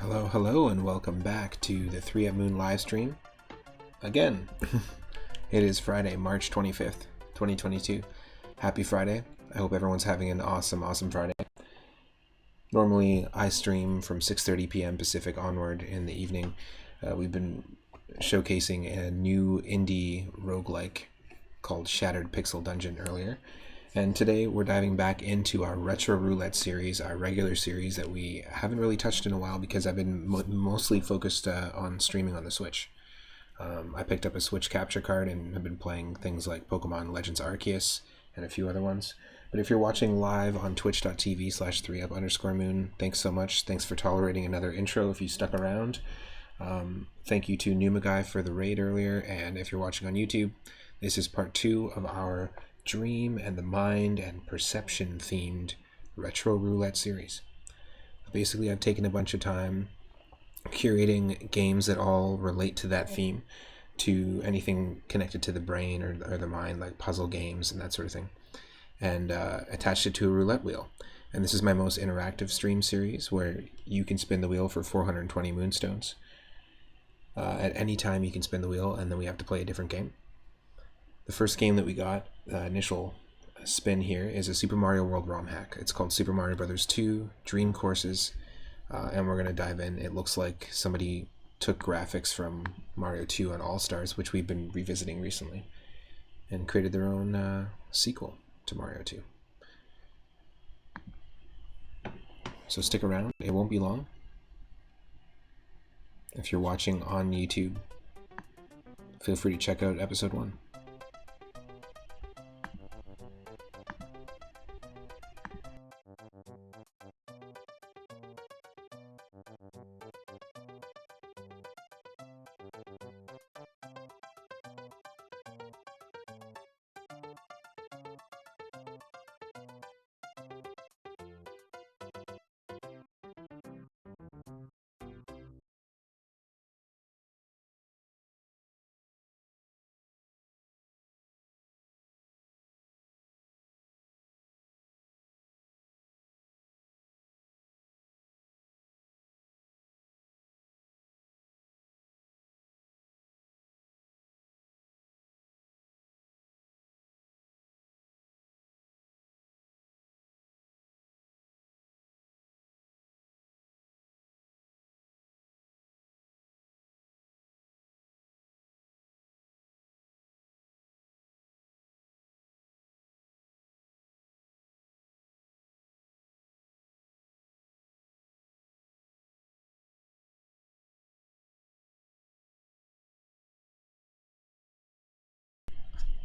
Hello, hello, and welcome back to the 3 at Moon live stream. Again, it is Friday, March 25th, 2022. Happy Friday. I hope everyone's having an awesome Friday. Normally, I stream from 6:30 p.m. Pacific onward in the evening. We've been showcasing a new indie roguelike called Shattered Pixel Dungeon earlier. And today we're diving back into our Retro Roulette series, our regular series that we haven't really touched in a while because I've been mostly focused on streaming on the Switch. I picked up a Switch capture card and have been playing things like Pokemon Legends Arceus and a few other ones. But if you're watching live on twitch.tv/3up_moon, thanks so much. Thanks for tolerating another intro if you stuck around. Thank you to Numaguy for the raid earlier, and if you're watching on YouTube, this is part 2 of our Dream and the Mind and Perception themed Retro Roulette series. Basically, I've taken a bunch of time curating games that all relate to that theme, to anything connected to the brain or the mind, like puzzle games and that sort of thing, and attached it to a roulette wheel. And this is my most interactive stream series where you can spin the wheel for 420 moonstones. At any time you can spin the wheel, and then we have to play a different game. The first game that we got, initial spin here, is a Super Mario World ROM hack. It's called Super Mario Bros. 2 Dream Courses, and we're going to dive in. It looks like somebody took graphics from Mario 2 on All-Stars, which we've been revisiting recently, and created their own sequel to Mario 2. So stick around, it won't be long. If you're watching on YouTube, feel free to check out episode 1.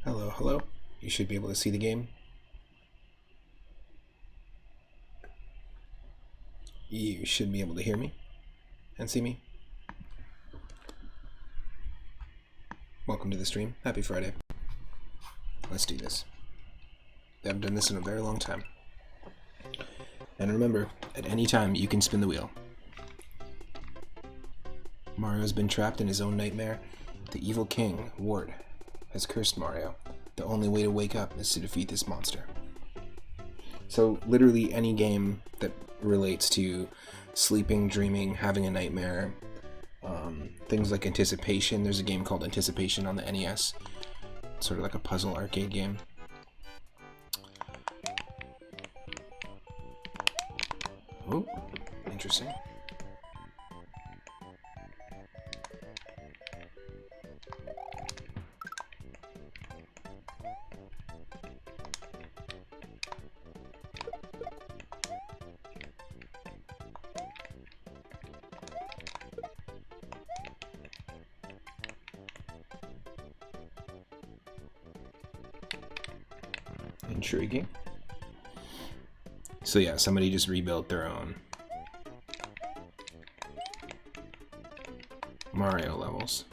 Hello, hello. You should be able to see the game. You should be able to hear me and see me. Welcome to the stream. Happy Friday. Let's do this. I haven't done this in a very long time. And remember, at any time you can spin the wheel. Mario's been trapped in his own nightmare. The evil king, Ward, has cursed Mario. The only way to wake up is to defeat this monster. So literally any game that relates to sleeping, dreaming, having a nightmare, things like Anticipation. There's a game called Anticipation on the NES. It's sort of like a puzzle arcade game. Oh, interesting. Intriguing. So yeah, somebody just rebuilt their own Mario levels.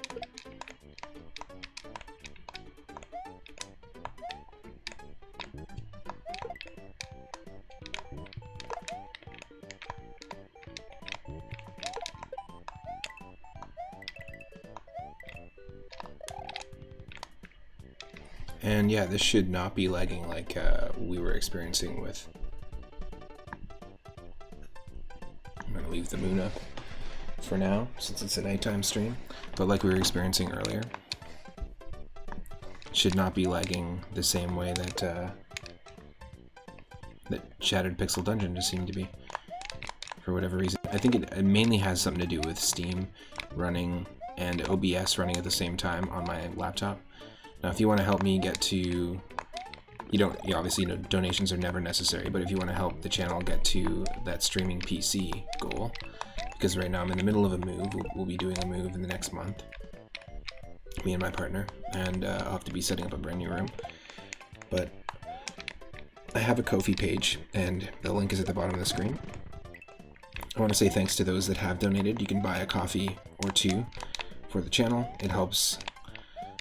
And yeah, this should not be lagging like we were experiencing with... I'm going to leave the moon up. for now, since it's a nighttime stream, but like we were experiencing earlier, it should not be lagging the same way that that Shattered Pixel Dungeon just seemed to be, for whatever reason. I think it mainly has something to do with Steam running and OBS running at the same time on my laptop. Now, if you want to help me get to, obviously, donations are never necessary, but if you want to help the channel get to that streaming PC goal, because right now I'm in the middle of a move, we'll be doing a move in the next month, me and my partner, and I'll have to be setting up a brand new room. But I have a Ko-fi page, and the link is at the bottom of the screen. I want to say thanks to those that have donated. You can buy a coffee or two for the channel. It helps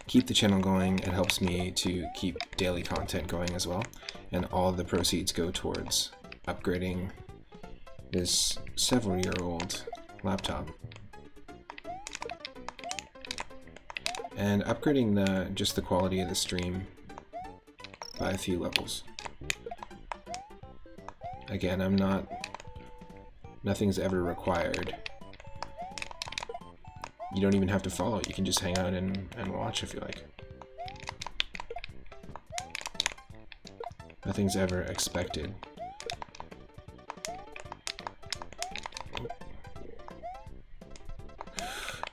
keep the channel going. It helps me to keep daily content going as well. And all of the proceeds go towards upgrading this several-year-old laptop. And upgrading just the quality of the stream by a few levels. Again, nothing's ever required. You don't even have to follow. You can just hang out and watch if you like. Nothing's ever expected.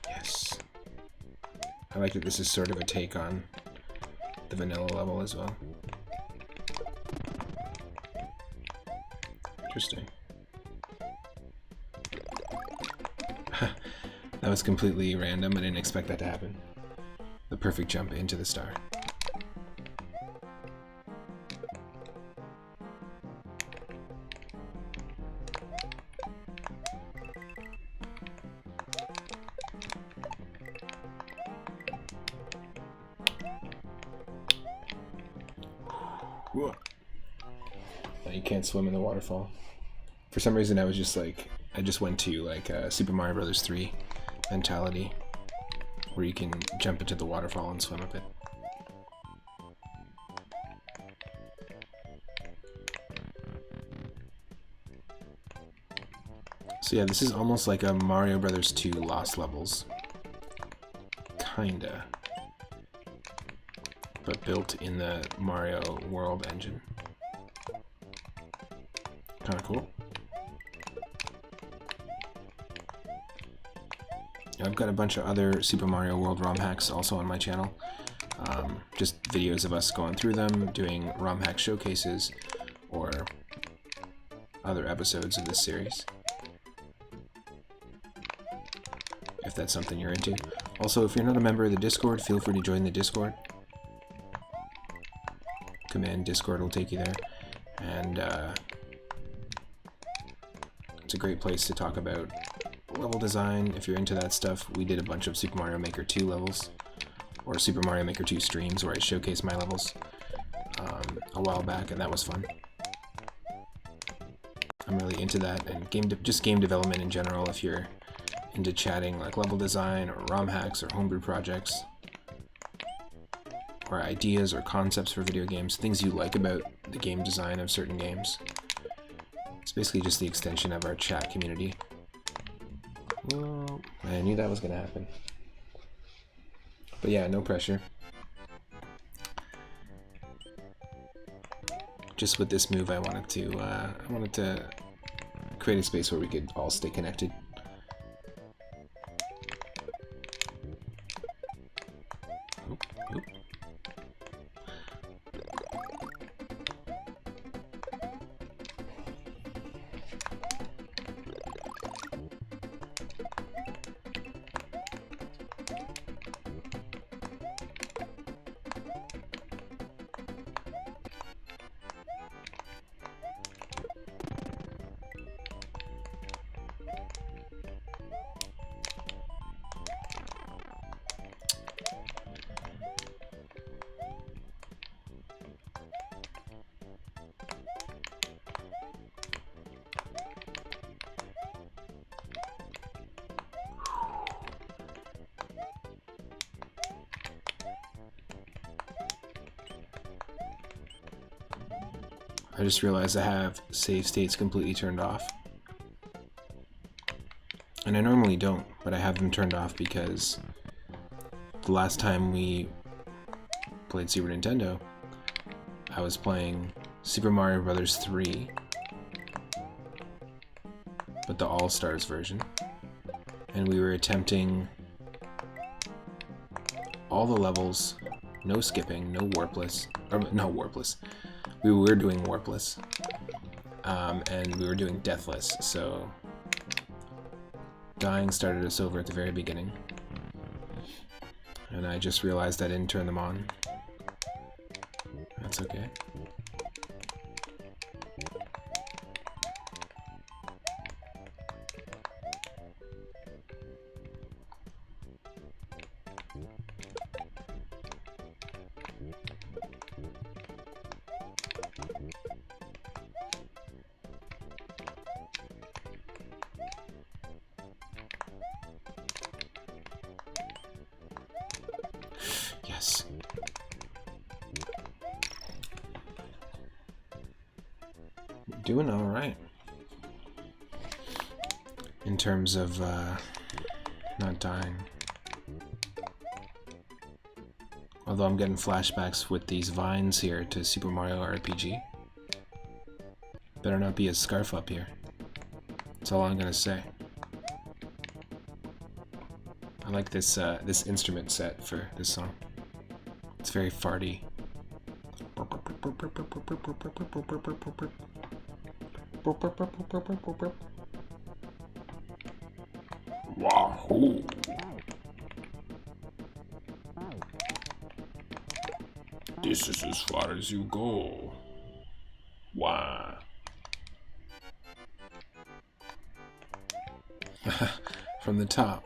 Yes. I like that this is sort of a take on the vanilla level as well. Interesting. That was completely random. I didn't expect that to happen. The perfect jump into the star. Whoa. Now you can't swim in the waterfall. For some reason, I just went to like Super Mario Bros. 3 mentality, where you can jump into the waterfall and swim a bit. So yeah, this is almost like a Mario Bros. 2 Lost Levels. Kinda. But built in the Mario World engine. Kinda cool. I've got a bunch of other Super Mario World ROM hacks also on my channel. Just videos of us going through them, doing ROM hack showcases, or other episodes of this series. If that's something you're into. Also, if you're not a member of the Discord, feel free to join the Discord. Command Discord will take you there. And it's a great place to talk about level design. If you're into that stuff, we did a bunch of Super Mario Maker 2 levels, or Super Mario Maker 2 streams where I showcased my levels a while back, and that was fun. I'm really into that, and just game development in general. If you're into chatting like level design or ROM hacks or homebrew projects, or ideas or concepts for video games, things you like about the game design of certain games. It's basically just the extension of our chat community. Well, I knew that was going to happen. But yeah, no pressure. Just with this move, I wanted to create a space where we could all stay connected. Oop, oop. I just realized I have save states completely turned off. And I normally don't, but I have them turned off because the last time we played Super Nintendo, I was playing Super Mario Bros. 3, but the All-Stars version, and we were attempting all the levels, no skipping, no warpless, or not warpless, we were doing warpless, and we were doing deathless, so dying started us over at the very beginning, and I just realized I didn't turn them on. That's okay. Yes. Doing all right in terms of not dying. Although I'm getting flashbacks with these vines here to Super Mario RPG. Better not be a scarf up here. That's all I'm gonna say. I like this this instrument set for this song. It's very farty. Wahoo! This is as far as you go. Wah. From the top.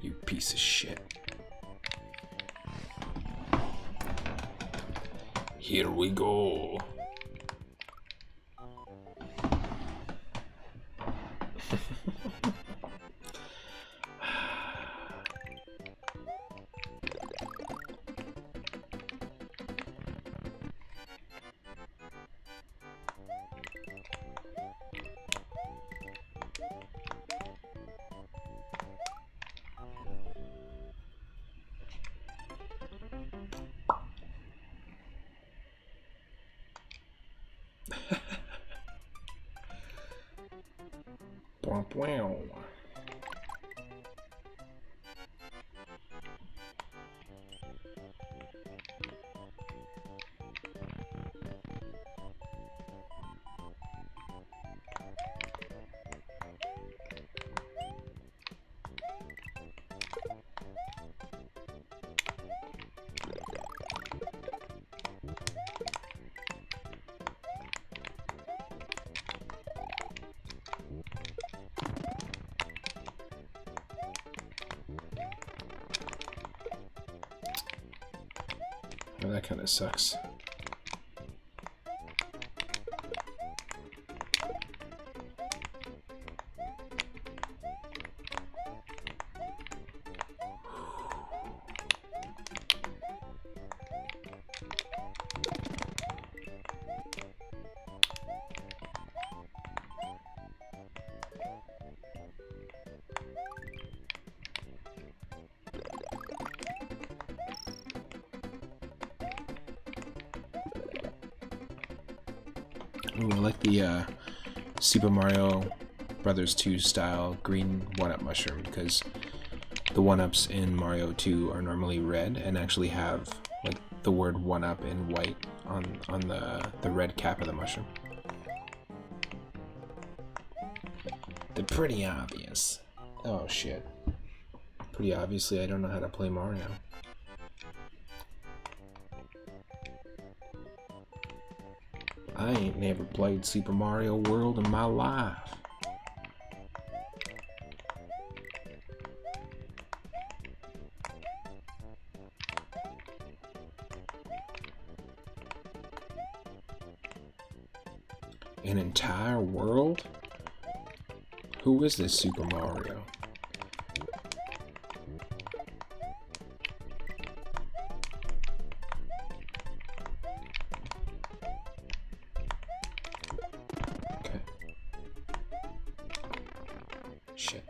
You piece of shit. Here we go. Wow. Oh, that kind of sucks. Ooh, I like the Super Mario Bros. 2 style green 1-up mushroom, because the 1-ups in Mario 2 are normally red and actually have like the word 1-up in white on the red cap of the mushroom. They're pretty obvious. Oh shit. Pretty obviously I don't know how to play Mario. I ain't never played Super Mario World in my life. An entire world? Who is this Super Mario? Shit.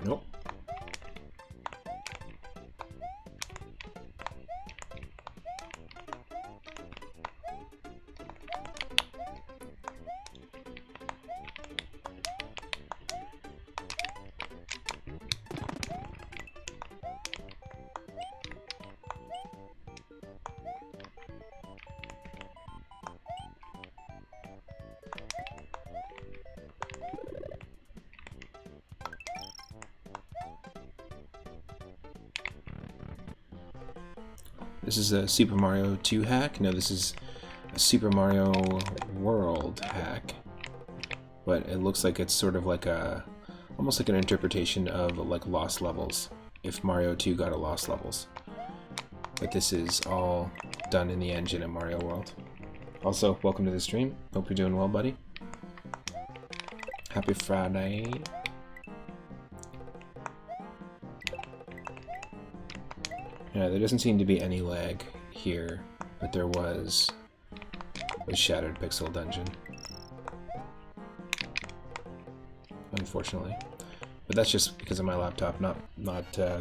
Nope. This is a Super Mario 2 hack. No, this is a Super Mario World hack. But it looks like it's sort of like a, almost like an interpretation of like Lost Levels, if Mario 2 got a Lost Levels. But this is all done in the engine of Mario World. Also, welcome to the stream. Hope you're doing well, buddy. Happy Friday. Yeah, there doesn't seem to be any lag here, but there was a Shattered Pixel Dungeon. Unfortunately. But that's just because of my laptop, not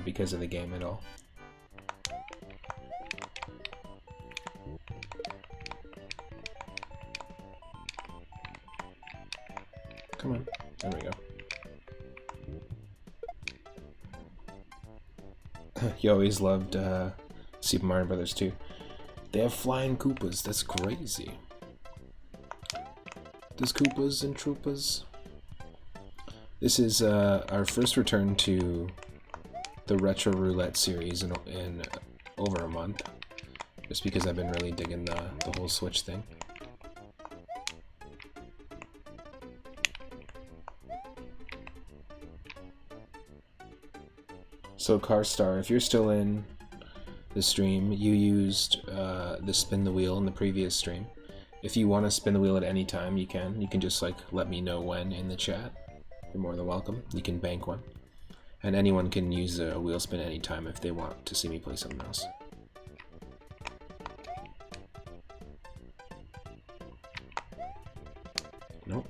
because of the game at all. Come on. There we go. You always loved Super Mario Brothers 2. They have flying Koopas. That's crazy. There's Koopas and Troopas. This is our first return to the Retro Roulette series in over a month. Just because I've been really digging the whole Switch thing. So Carstar, if you're still in the stream, you used the spin the wheel in the previous stream. If you want to spin the wheel at any time, you can. You can just like let me know when in the chat. You're more than welcome. You can bank one. And anyone can use a wheel spin anytime if they want to see me play something else. Nope.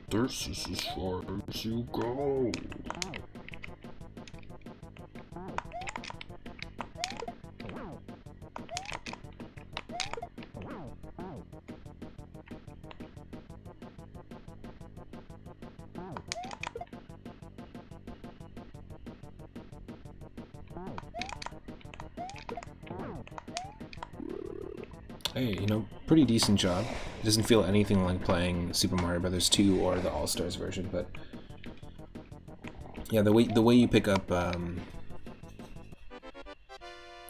This is as far as you go. Hey, you know, pretty decent job. It doesn't feel anything like playing Super Mario Brothers 2 or the All-Stars version, but yeah, the way you pick up, and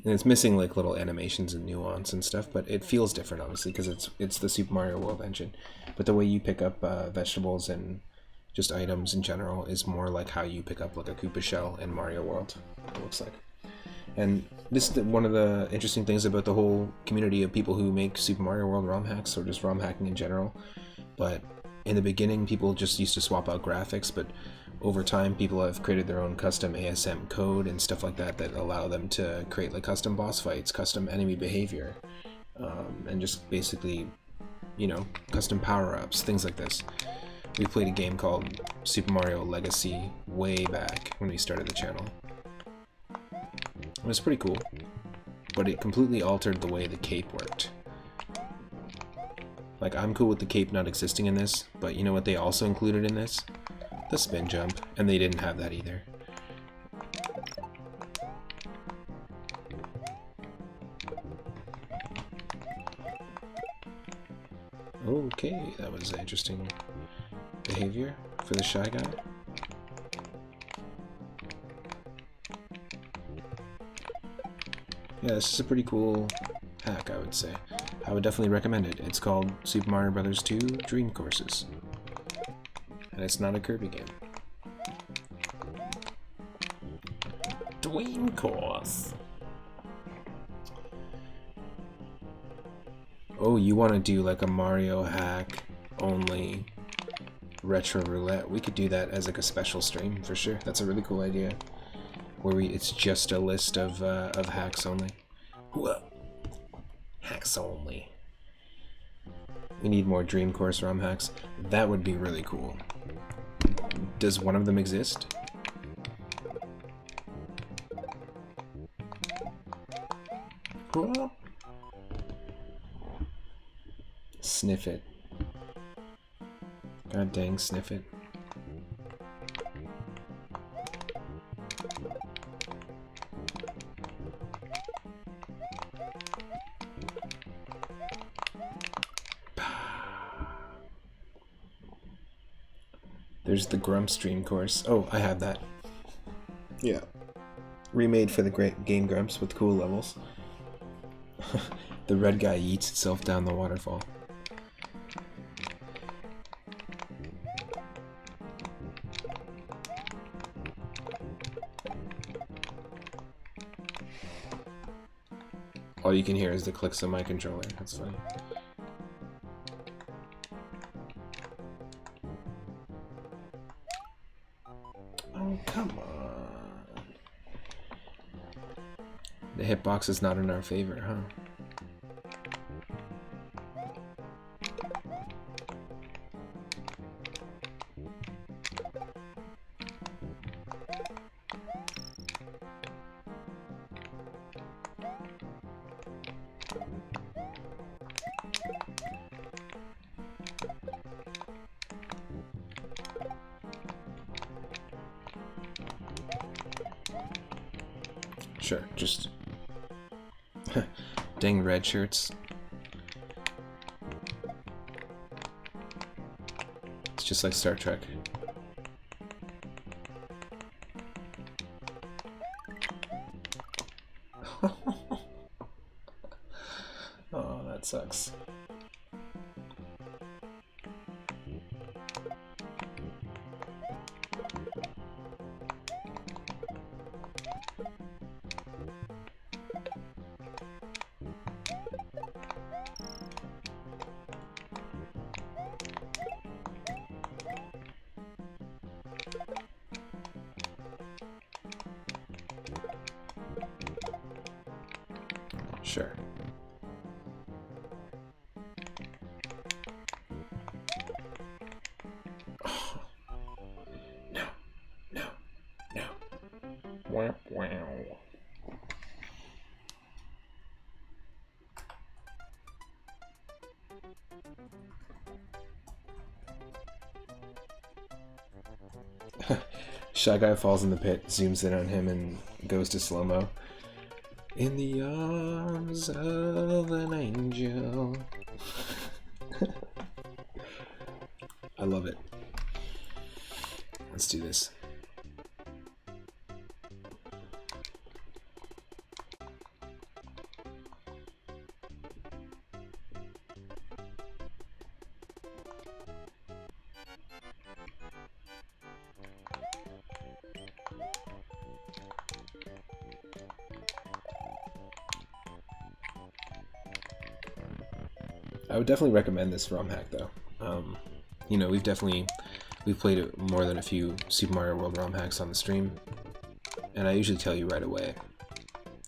it's missing like little animations and nuance and stuff, but it feels different, obviously, because it's the Super Mario World engine. But the way you pick up vegetables and just items in general is more like how you pick up like a Koopa shell in Mario World, it looks like. And this is one of the interesting things about the whole community of people who make Super Mario World ROM hacks, or just ROM hacking in general. But in the beginning, people just used to swap out graphics, but over time, people have created their own custom ASM code and stuff like that that allow them to create like custom boss fights, custom enemy behavior, and just basically, you know, custom power-ups, things like this. We played a game called Super Mario Legacy way back when we started the channel. It was pretty cool, but it completely altered the way the cape worked. Like, I'm cool with the cape not existing in this, but you know what they also included in this? The spin jump, and they didn't have that either. Okay, that was interesting behavior for the Shy Guy. Yeah, this is a pretty cool hack, I would say. I would definitely recommend it. It's called Super Mario Brothers 2 Dream Courses. And it's not a Kirby game. Dream Course! Oh, you want to do like a Mario hack only retro roulette? We could do that as like a special stream for sure. That's a really cool idea. Where it's just a list of hacks only. Whoa. Hacks only. We need more Dream Course ROM hacks. That would be really cool. Does one of them exist? Well, sniff it. God dang, sniff it. There's the Grumps Dream Course. Oh, I have that. Yeah. Remade for the great game Grumps with cool levels. The red guy yeets itself down the waterfall. All you can hear is the clicks of my controller. That's funny. Oh, come on. The hitbox is not in our favor, huh? Sure, just dang red shirts. It's just like Star Trek. Oh, that sucks. Sure. Oh. No, no, no. Wow, wow. Shy Guy falls in the pit, zooms in on him, and goes to slow-mo. In the arms of an angel. I love it. Let's do this. I would definitely recommend this ROM hack though. You know, we've played it more than a few Super Mario World ROM hacks on the stream, and I usually tell you right away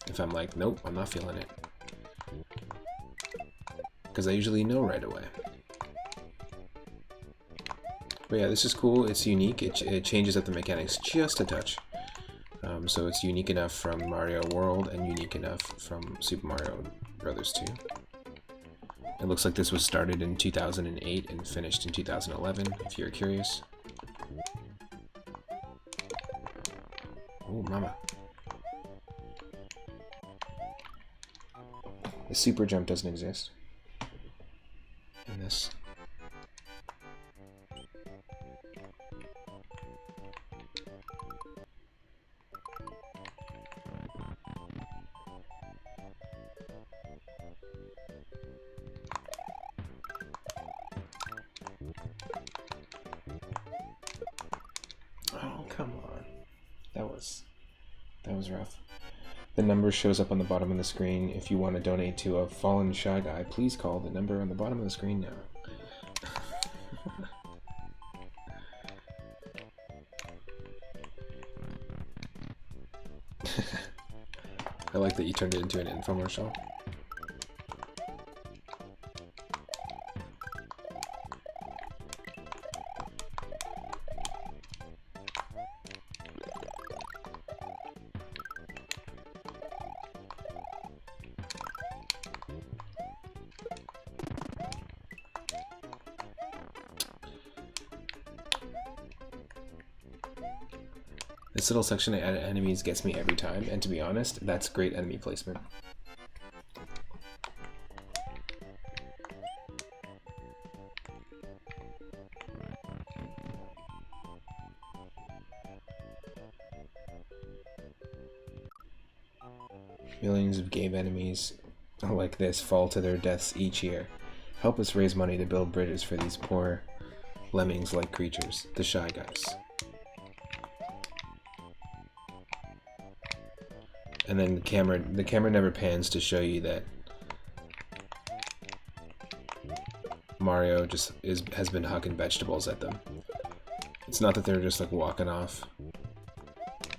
if I'm like, nope, I'm not feeling it, because I usually know right away. But yeah, this is cool. It's unique. It changes up the mechanics just a touch. So it's unique enough from Mario World and unique enough from Super Mario Brothers 2. It looks like this was started in 2008 and finished in 2011, if you're curious. Oh, mama. The super jump doesn't exist in this. Oh, come on. That was rough. The number shows up on the bottom of the screen. If you want to donate to a fallen Shy Guy, please call the number on the bottom of the screen now. I like that you turned it into an infomercial. This little section of enemies gets me every time, and to be honest, that's great enemy placement. Millions of game enemies like this fall to their deaths each year. Help us raise money to build bridges for these poor lemmings-like creatures, the Shy Guys. And then the camera never pans to show you that Mario just has been hucking vegetables at them. It's not that they're just like walking off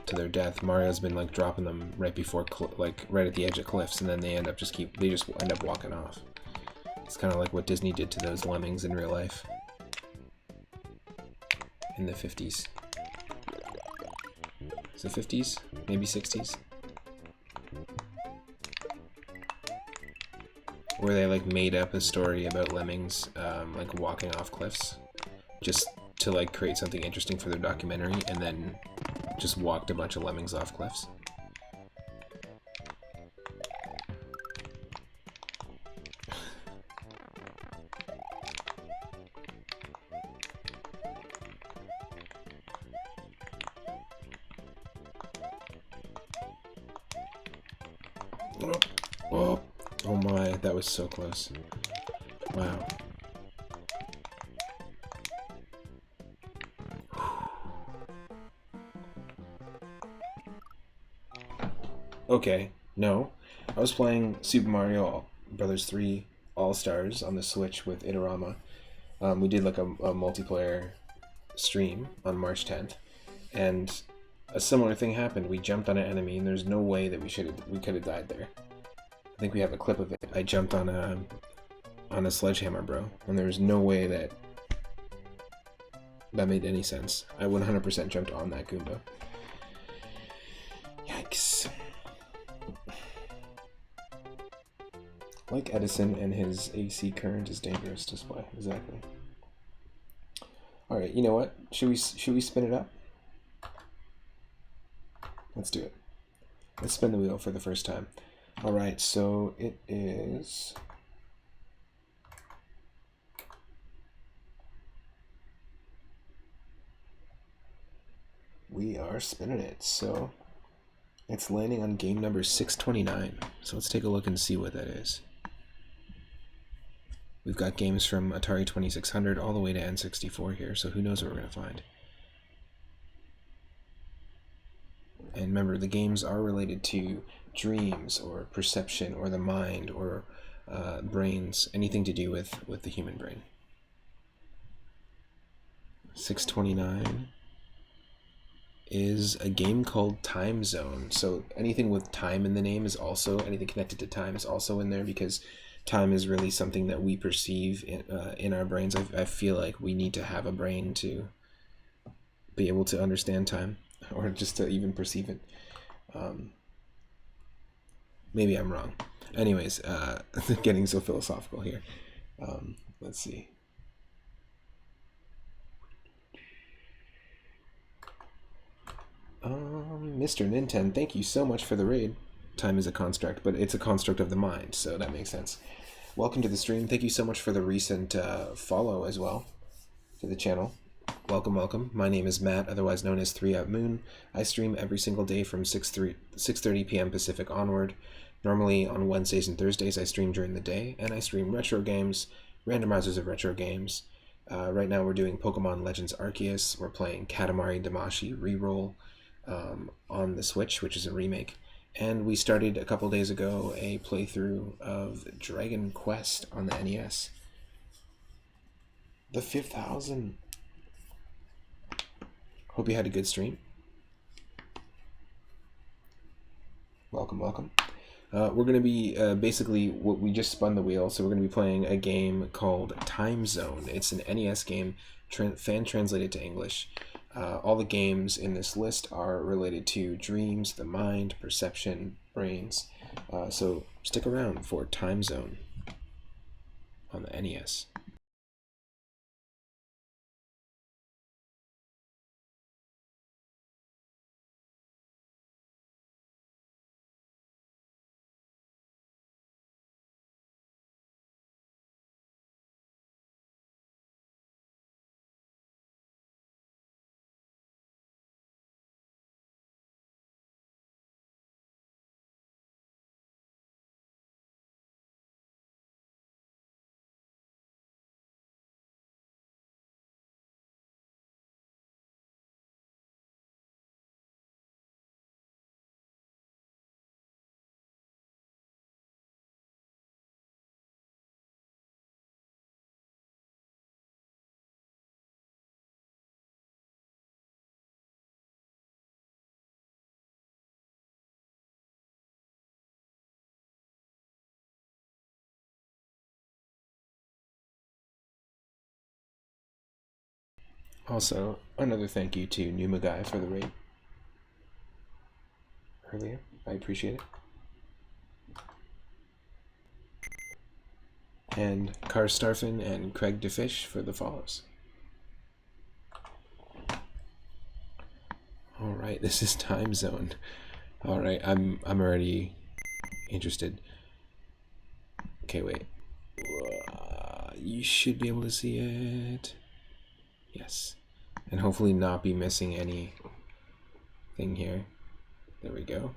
to their death. Mario's been like dropping them right before, like right at the edge of cliffs, and then they end up just end up walking off. It's kind of like what Disney did to those lemmings in real life in the 50s. Is it 50s? Maybe 60s? Where they like made up a story about lemmings like walking off cliffs just to like create something interesting for their documentary, and then just walked a bunch of lemmings off cliffs. Oh my, that was so close. Wow. Okay, no. I was playing Super Mario Brothers 3 All-Stars on the Switch with Itorama. We did like a multiplayer stream on March 10th, and a similar thing happened. We jumped on an enemy, and there's no way that we could have died there. I think we have a clip of it. I jumped on a sledgehammer, bro, and there was no way that made any sense. I 100% jumped on that Goomba. Yikes. Like Edison and his AC current is dangerous display. Exactly. All right, you know what? Should we spin it up? Let's do it. Let's spin the wheel for the first time. All right, so it is. We are spinning it, so it's landing on game number 629. So let's take a look and see what that is. We've got games from Atari 2600 all the way to N64 here, so who knows what we're going to find. And remember, the games are related to dreams or perception or the mind or brains, anything to do with the human brain. 629 is a game called Time Zone. So anything with time in the name is also, anything connected to time is also in there, because time is really something that we perceive in our brains. I feel like we need to have a brain to be able to understand time, or just to even perceive it. Maybe I'm wrong. Anyways, getting so philosophical here. Let's see. Mr. Nintendo, thank you so much for the raid. Time is a construct, but it's a construct of the mind, so that makes sense. Welcome to the stream. Thank you so much for the recent follow as well to the channel. Welcome, welcome. My name is Matt, otherwise known as 3 Moon. I stream every single day from 6:30 p.m. Pacific onward. Normally on Wednesdays and Thursdays I stream during the day, and I stream retro games, randomizers of retro games. Right now we're doing Pokemon Legends Arceus. We're playing Katamari Damacy Reroll on the Switch, which is a remake. And we started a couple days ago a playthrough of Dragon Quest on the NES. The 5000. Hope you had a good stream. Welcome, welcome. We're going to be basically, we just spun the wheel, so we're going to be playing a game called Time Zone. It's an NES game, fan translated to English. All the games in this list are related to dreams, the mind, perception, brains. So stick around for Time Zone on the NES. Also, another thank you to Numa Guy for the raid earlier. I appreciate it. And Car Starfin and Craig DeFish for the follows. Alright, this is Time Zone. Alright, I'm already interested. Okay, wait. You should be able to see it. Yes. And hopefully not be missing anything here. There we go.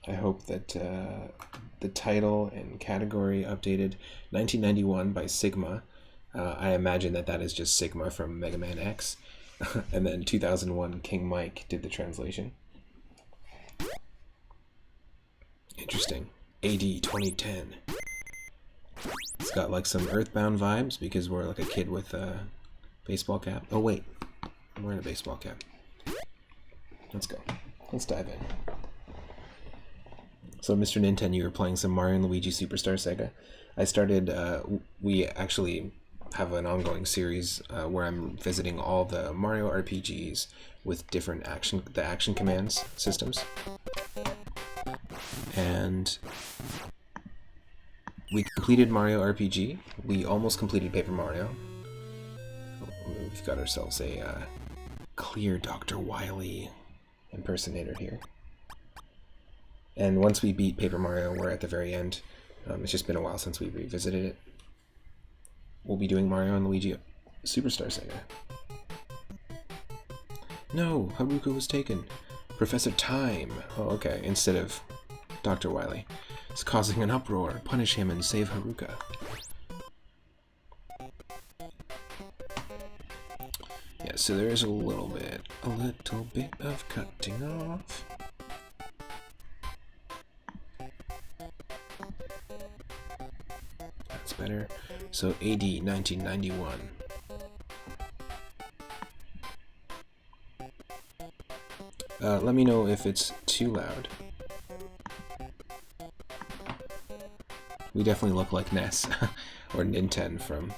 I hope that the title and category updated 1991 by Sigma. I imagine that is just Sigma from Mega Man X. And then 2001 King Mike did the translation. Interesting. AD 2010. It's got like some Earthbound vibes because we're like a kid with a baseball cap. Oh wait, I'm wearing a baseball cap. Let's go. Let's dive in. So Mr. Nintendo, you were playing some Mario & Luigi Superstar Saga. I started, we actually have an ongoing series where I'm visiting all the Mario RPGs with different action commands systems. And we completed Mario RPG. We almost completed Paper Mario. We've got ourselves a clear Dr. Wily impersonator here. And once we beat Paper Mario, we're at the very end. It's just been a while since we revisited it. We'll be doing Mario & Luigi Superstar Saga. No, Haruka was taken. Professor Time. Oh, okay, instead of Dr. Wily. It's causing an uproar. Punish him and save Haruka. Yeah, so there is a little bit of cutting off. That's better. So AD 1991. Let me know if it's too loud. We definitely look like Ness or Nintendo from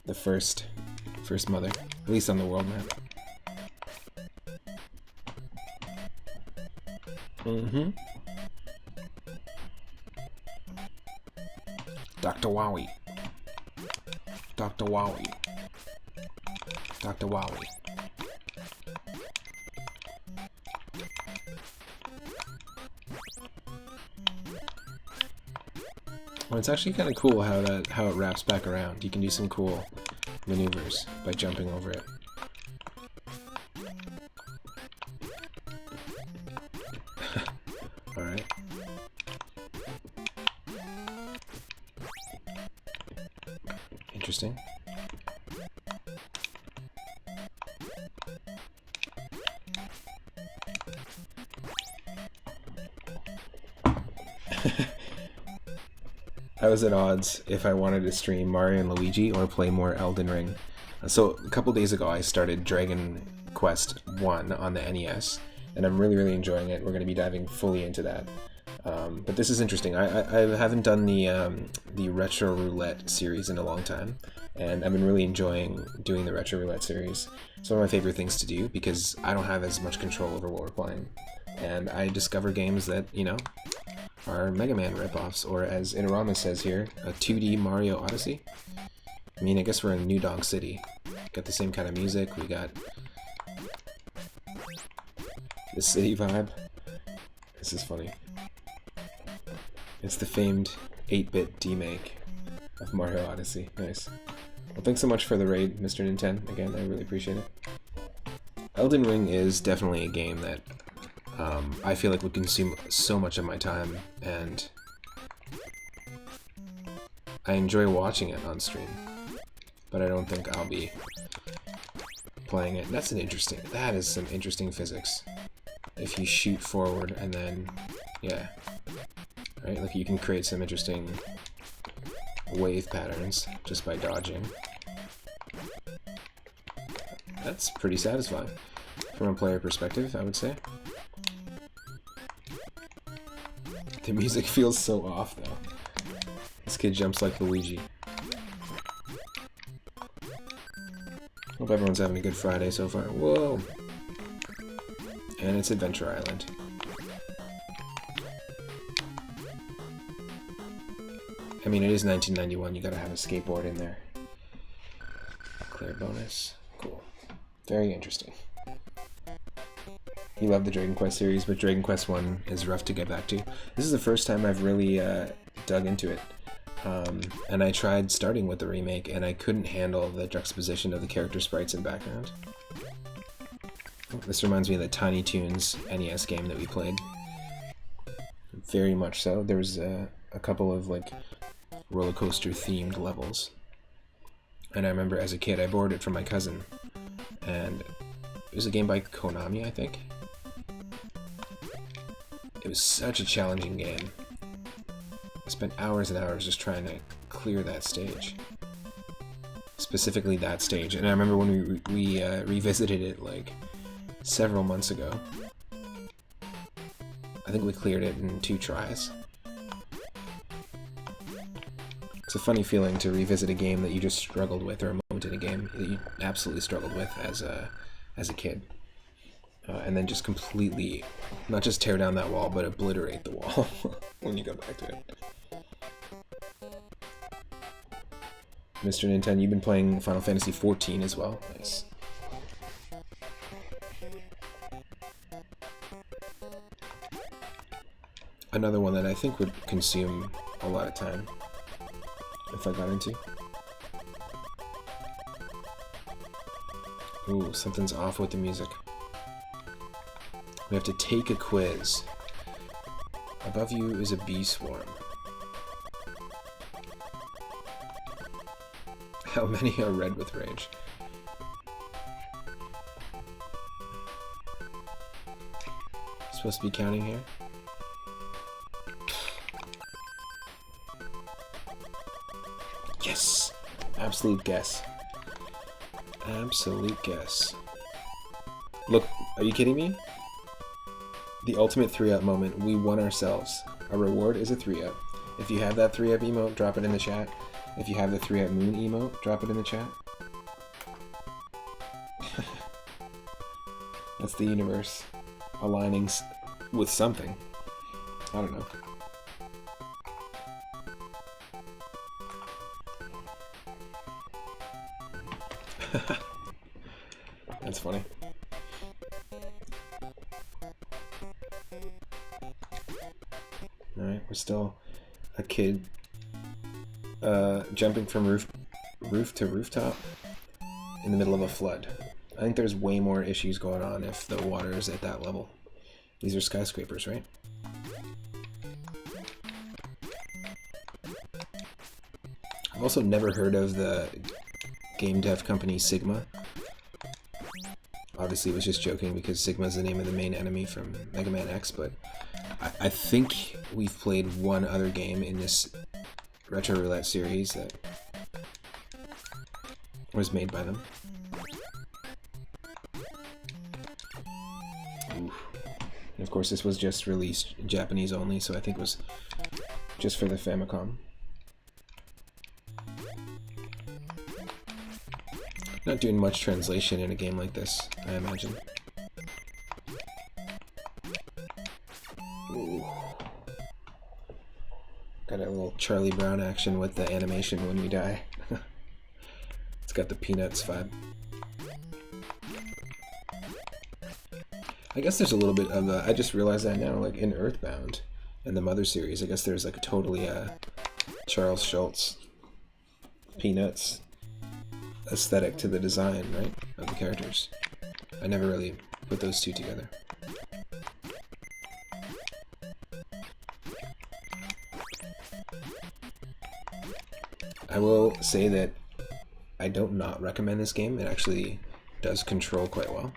the first mother, at least on the world map. Dr. Wowie. Dr. Wowie. Dr. Wowie. Well, it's actually kind of cool how it wraps back around. You can do some cool maneuvers by jumping over it. All right. Interesting. I was at odds if I wanted to stream Mario & Luigi or play more Elden Ring. So a couple days ago I started Dragon Quest 1 on the NES, and I'm really enjoying it. We're going to be diving fully into that. But this is interesting. I haven't done the Retro Roulette series in a long time, and I've been really enjoying doing the Retro Roulette series. It's one of my favorite things to do because I don't have as much control over what we're playing. And I discover games that, you know, are Mega Man ripoffs, or as Inorama says here, a 2D Mario Odyssey. I mean, I guess we're in New Donk City. Got the same kind of music, we got the city vibe. This is funny. It's the famed 8-bit demake of Mario Odyssey. Nice. Well, thanks so much for the raid, Mr. Nintendo. Again, I really appreciate it. Elden Ring is definitely a game that I feel like would consume so much of my time, and I enjoy watching it on stream, but I don't think I'll be playing it. That is some interesting physics. If you shoot forward and then, yeah, right, like you can create some interesting wave patterns just by dodging. That's pretty satisfying from a player perspective, I would say. The music feels so off, though. This kid jumps like Luigi. Hope everyone's having a good Friday so far. Whoa! And it's Adventure Island. I mean, it is 1991. You gotta have a skateboard in there. Clear bonus. Cool. Very interesting. You love the Dragon Quest series, but Dragon Quest 1 is rough to get back to. This is the first time I've really dug into it. And I tried starting with the remake, and I couldn't handle the juxtaposition of the character sprites in background. This reminds me of the Tiny Toons NES game that we played. Very much so. There was a couple of like roller coaster themed levels. And I remember as a kid I borrowed it from my cousin. And it was a game by Konami, I think. It was such a challenging game. I spent hours and hours just trying to clear that stage. Specifically that stage. And I remember when we revisited it like several months ago. I think we cleared it in 2 tries. It's a funny feeling to revisit a game that you just struggled with, or a moment in a game that you absolutely struggled with as a kid. And then just completely, not just tear down that wall, but obliterate the wall when you go back to it. Mr. Nintendo, you've been playing Final Fantasy XIV as well. Nice. Another one that I think would consume a lot of time if I got into. Ooh, something's off with the music. We have to take a quiz. Above you is a bee swarm. How many are red with rage? Supposed to be counting here? Yes! Absolute guess. Absolute guess. Look, are you kidding me? The ultimate 3-up moment. We won ourselves. Our reward is a 3-up. If you have that 3-up emote, drop it in the chat. If you have the 3-up moon emote, drop it in the chat. That's the universe aligning with something. I don't know. That's funny. Alright, we're still a kid jumping from roof to rooftop in the middle of a flood. I think there's way more issues going on if the water is at that level. These are skyscrapers, right? I've also never heard of the game dev company Sigma. Obviously, it was just joking because Sigma is the name of the main enemy from Mega Man X, but I think we've played one other game in this Retro Roulette series that was made by them. Ooh. And of course, this was just released Japanese only, so I think it was just for the Famicom. Not doing much translation in a game like this, I imagine. Ooh. Got a little Charlie Brown action with the animation when we die. It's got the Peanuts vibe. I guess there's a little bit of I just realized that now, like in Earthbound and the Mother series, I guess there's like a totally Charles Schultz Peanuts aesthetic to the design, right, of the characters. I never really put those two together. I will say that I don't not recommend this game. It actually does control quite well.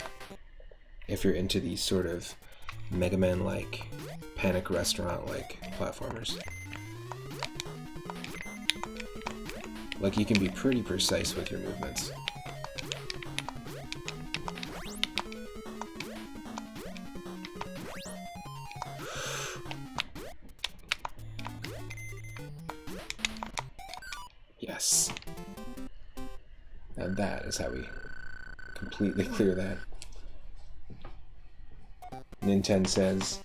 If you're into these sort of Mega Man-like, Panic Restaurant-like platformers. Like, you can be pretty precise with your movements. Yes. Now that is how we completely clear that. Nintendo says,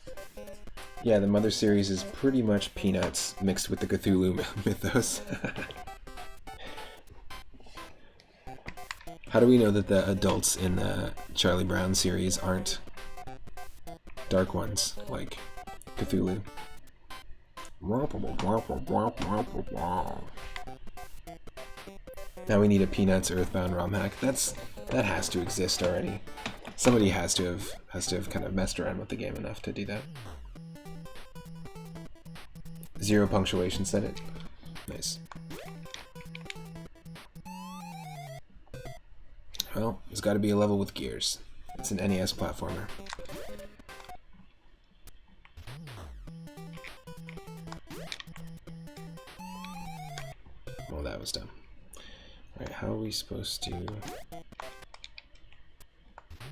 yeah, the Mother series is pretty much Peanuts mixed with the Cthulhu mythos. How do we know that the adults in the Charlie Brown series aren't dark ones, like Cthulhu? Now we need a Peanuts Earthbound ROM hack. That has to exist already. Somebody has to have kind of messed around with the game enough to do that. Zero punctuation said it. Nice. Well, there's got to be a level with gears. It's an NES platformer. Well, that was dumb. Alright, how are we supposed to...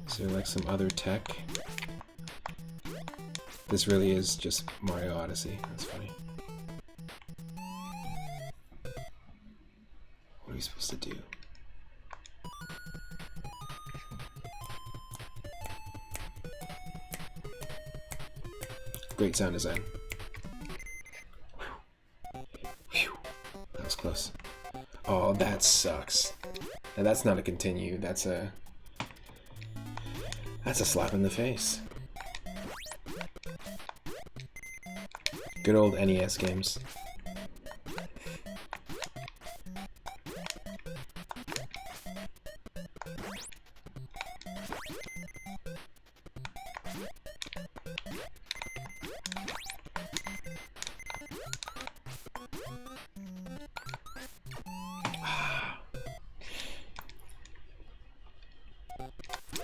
Is there like some other tech? This really is just Mario Odyssey. That's funny. What are we supposed to do? Great sound design. Whew. That was close. Oh, that sucks. Now that's not a continue. That's a slap in the face. Good old NES games.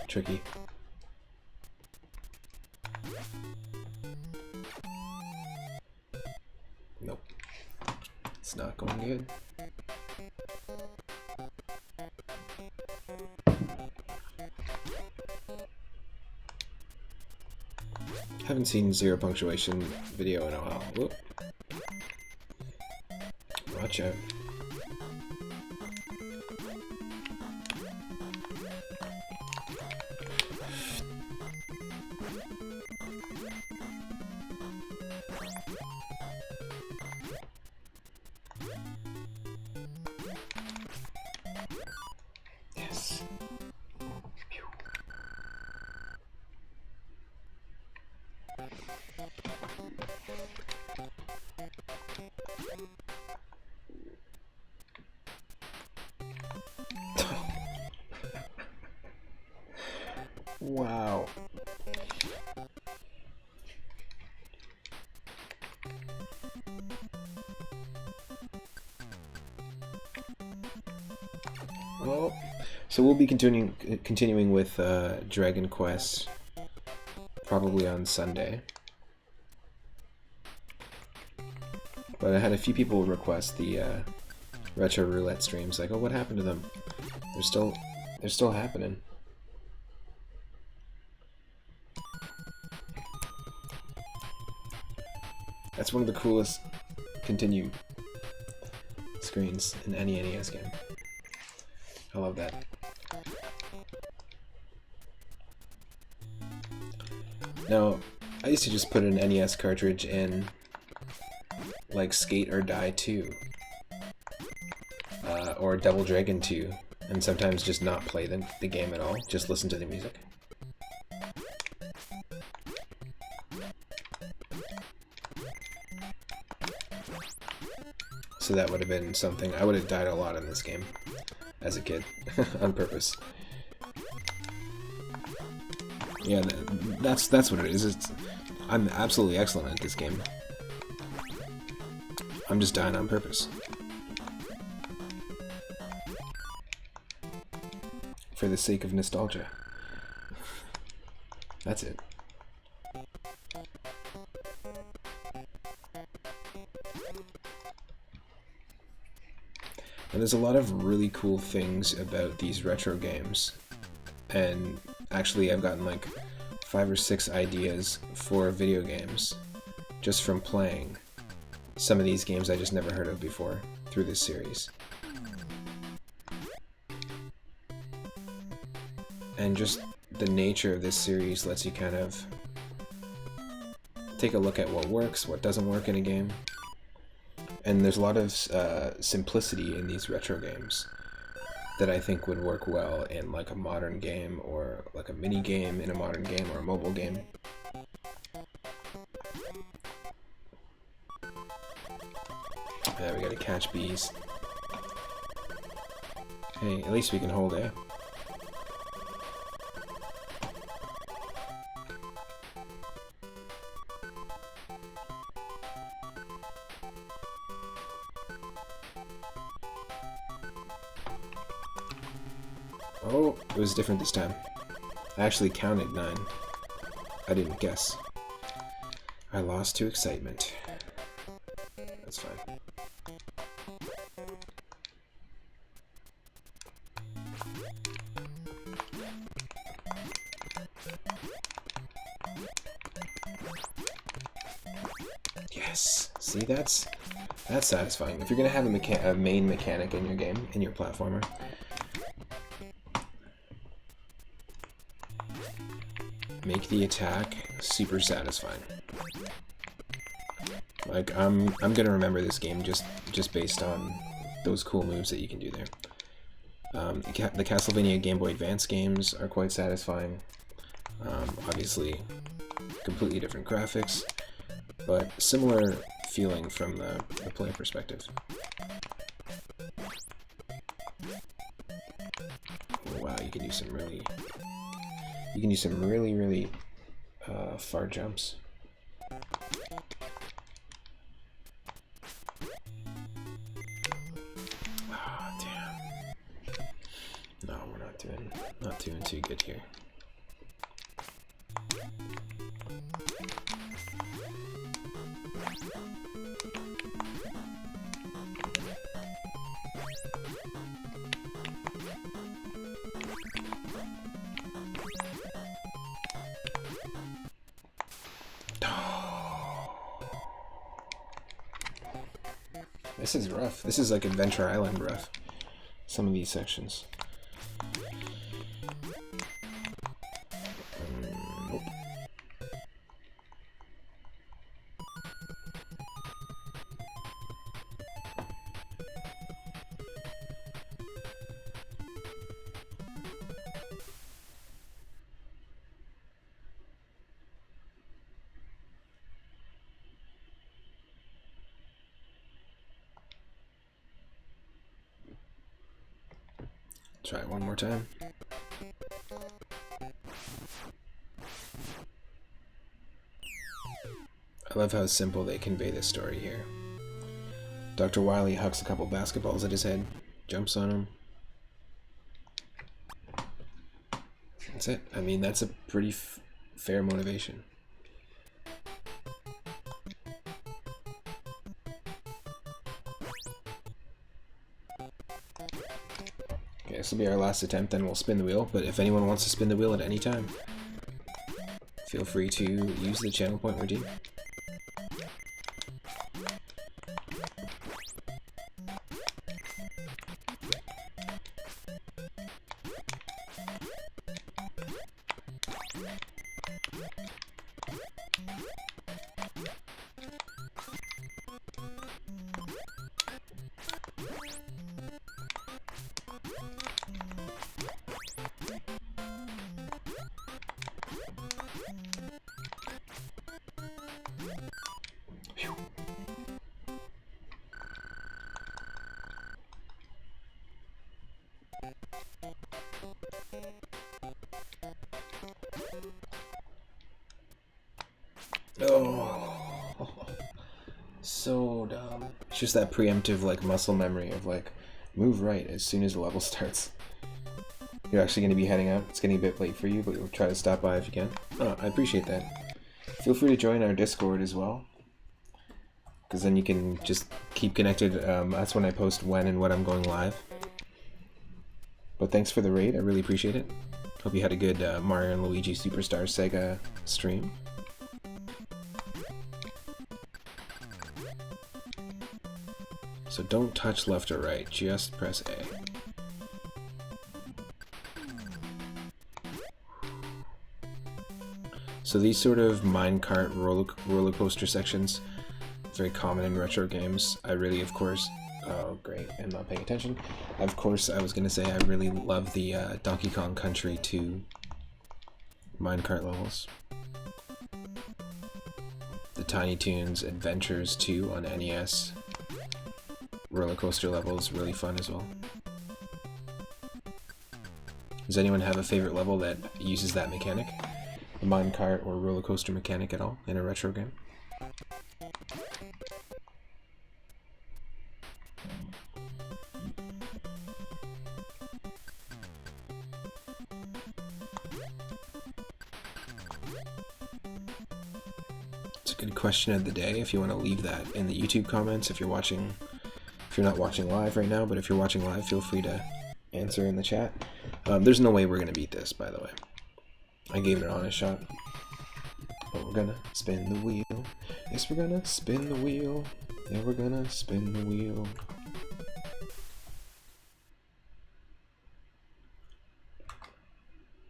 Tricky. Nope. It's not going good. Haven't seen Zero Punctuation video in a while. Whoop. Watch out. Yes. Wow. Well, so we'll be continuing with Dragon Quest probably on Sunday. But I had a few people request the retro roulette streams. Like, oh, what happened to them? They're still happening. That's one of the coolest continue screens in any NES game. I love that. Now, I used to just put an NES cartridge in like Skate or Die 2 or Double Dragon 2 and sometimes just not play the game at all, just listen to the music. So that would have been something. I would have died a lot in this game as a kid on purpose. Yeah, that's what it is. I'm absolutely excellent at this game. I'm just dying on purpose. For the sake of nostalgia. That's it. And there's a lot of really cool things about these retro games. And actually I've gotten like 5 or 6 ideas for video games just from playing some of these games I just never heard of before through this series. And just the nature of this series lets you kind of take a look at what works, what doesn't work in a game. And there's a lot of simplicity in these retro games that I think would work well in like a modern game, or like a mini game in a modern game, or a mobile game. We gotta catch bees. Hey, at least we can hold it. Oh, it was different this time. I actually counted 9. I didn't guess. I lost to excitement. That's fine. Yes! See, that's satisfying. If you're gonna have a main mechanic in your game, in your platformer, make the attack super satisfying. Like, I'm gonna remember this game just based on those cool moves that you can do there. The Castlevania Game Boy Advance games are quite satisfying. Obviously, completely different graphics, but similar feeling from the player perspective. Oh, wow, you can do some really far jumps. Ah, damn. No, we're not doing too good here. This is rough. This is like Adventure Island rough. Some of these sections. Nope. Try it one more time. I love how simple they convey this story here. Dr. Wily hucks a couple basketballs at his head, jumps on him. That's it. I mean, that's a pretty fair motivation. Okay, this will be our last attempt, then we'll spin the wheel, but if anyone wants to spin the wheel at any time, feel free to use the channel point redeem. Oh, so dumb. It's just that preemptive like muscle memory of like, move right as soon as the level starts. You're actually going to be heading out. It's getting a bit late for you, but you'll try to stop by if you can. Oh, I appreciate that. Feel free to join our Discord as well, because then you can just keep connected. That's when I post when and what I'm going live. But thanks for the raid. I really appreciate it. Hope you had a good Mario and Luigi Superstar Sega stream. So don't touch left or right, just press A. So these sort of minecart roller coaster sections, very common in retro games. I really, of course, oh great, I'm not paying attention. Of course, I was gonna say I really love the Donkey Kong Country 2 minecart levels. The Tiny Toons Adventures 2 on NES roller coaster level is really fun as well. Does anyone have a favorite level that uses that mechanic? The minecart or roller coaster mechanic at all in a retro game? It's a good question of the day. If you want to leave that in the YouTube comments, if you're not watching live right now, but if you're watching live, feel free to answer in the chat. There's no way we're gonna beat this, by the way. I gave it an honest shot. But we're gonna spin the wheel. Yes, we're gonna spin the wheel. Yeah, we're gonna spin the wheel.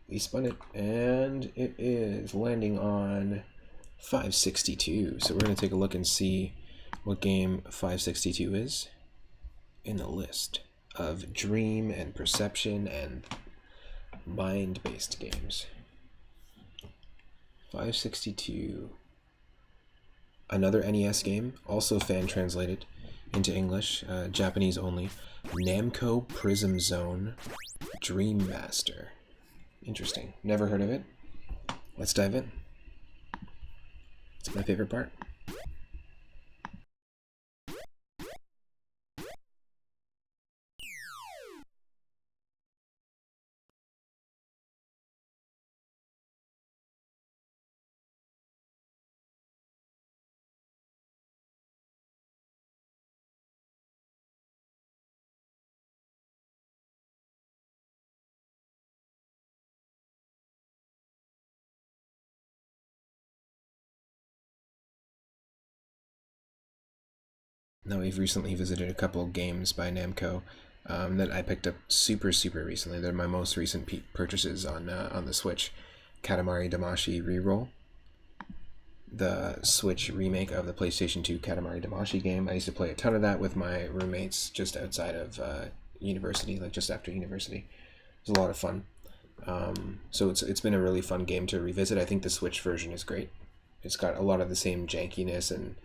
We spun it, and it is landing on 562. So we're gonna take a look and see what game 562 is in the list of dream and perception and mind-based games. 562. Another NES game, also fan-translated into English, Japanese only. Namco Prism Zone Dream Master. Interesting. Never heard of it. Let's dive in. It's my favorite part. Now we've recently visited a couple games by Namco that I picked up super recently. They're my most recent purchases on the Switch. Katamari Damacy Reroll, the Switch remake of the PlayStation 2 Katamari Damacy game. I used to play a ton of that with my roommates just outside of university, like just after university. It was a lot of fun. So it's been a really fun game to revisit. I think the Switch version is great. It's got a lot of the same jankiness and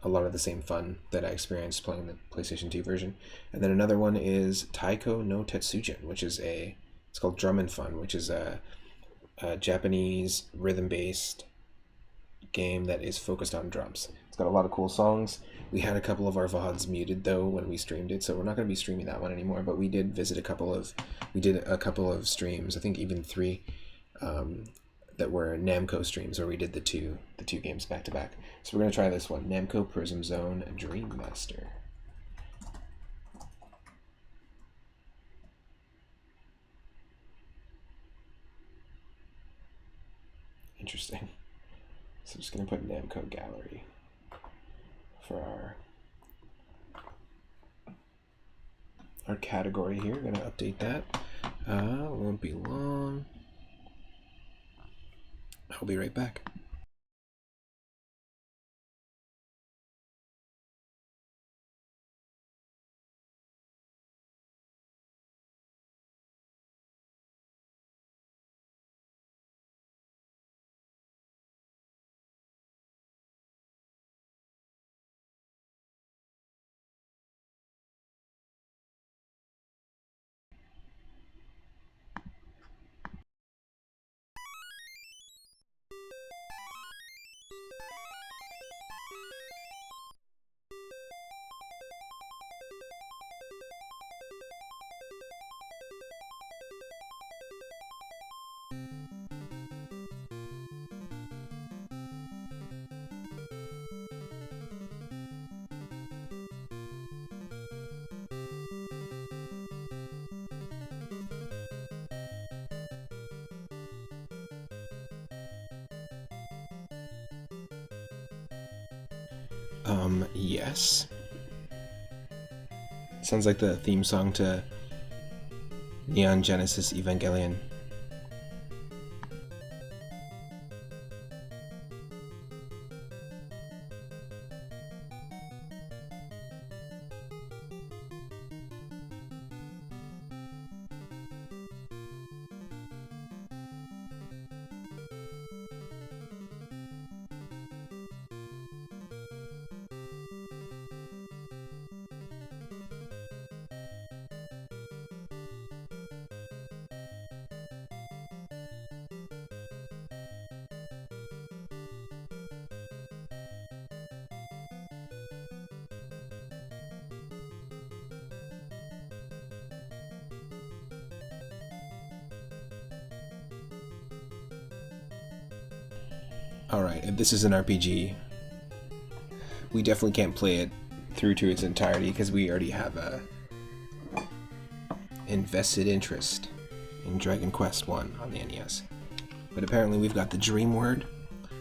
a lot of the same fun that I experienced playing the PlayStation 2 version. And then another one is Taiko no Tetsujin, which is it's called Drum and Fun, which is a Japanese rhythm-based game that is focused on drums. It's got a lot of cool songs. We had a couple of our VODs muted though when we streamed it, so we're not going to be streaming that one anymore, but we did visit we did a couple of streams, I think even 3, that were Namco streams where we did the two games back to back. So we're going to try this one, Namco Prism Zone Dream Master. Interesting. So I'm just going to put Namco Gallery for our category here. Going to update that. Won't be long. I'll be right back. Yes. Sounds like the theme song to Neon Genesis Evangelion. Alright, if this is an RPG, we definitely can't play it through to its entirety because we already have a invested interest in Dragon Quest I on the NES. But apparently we've got the dream word.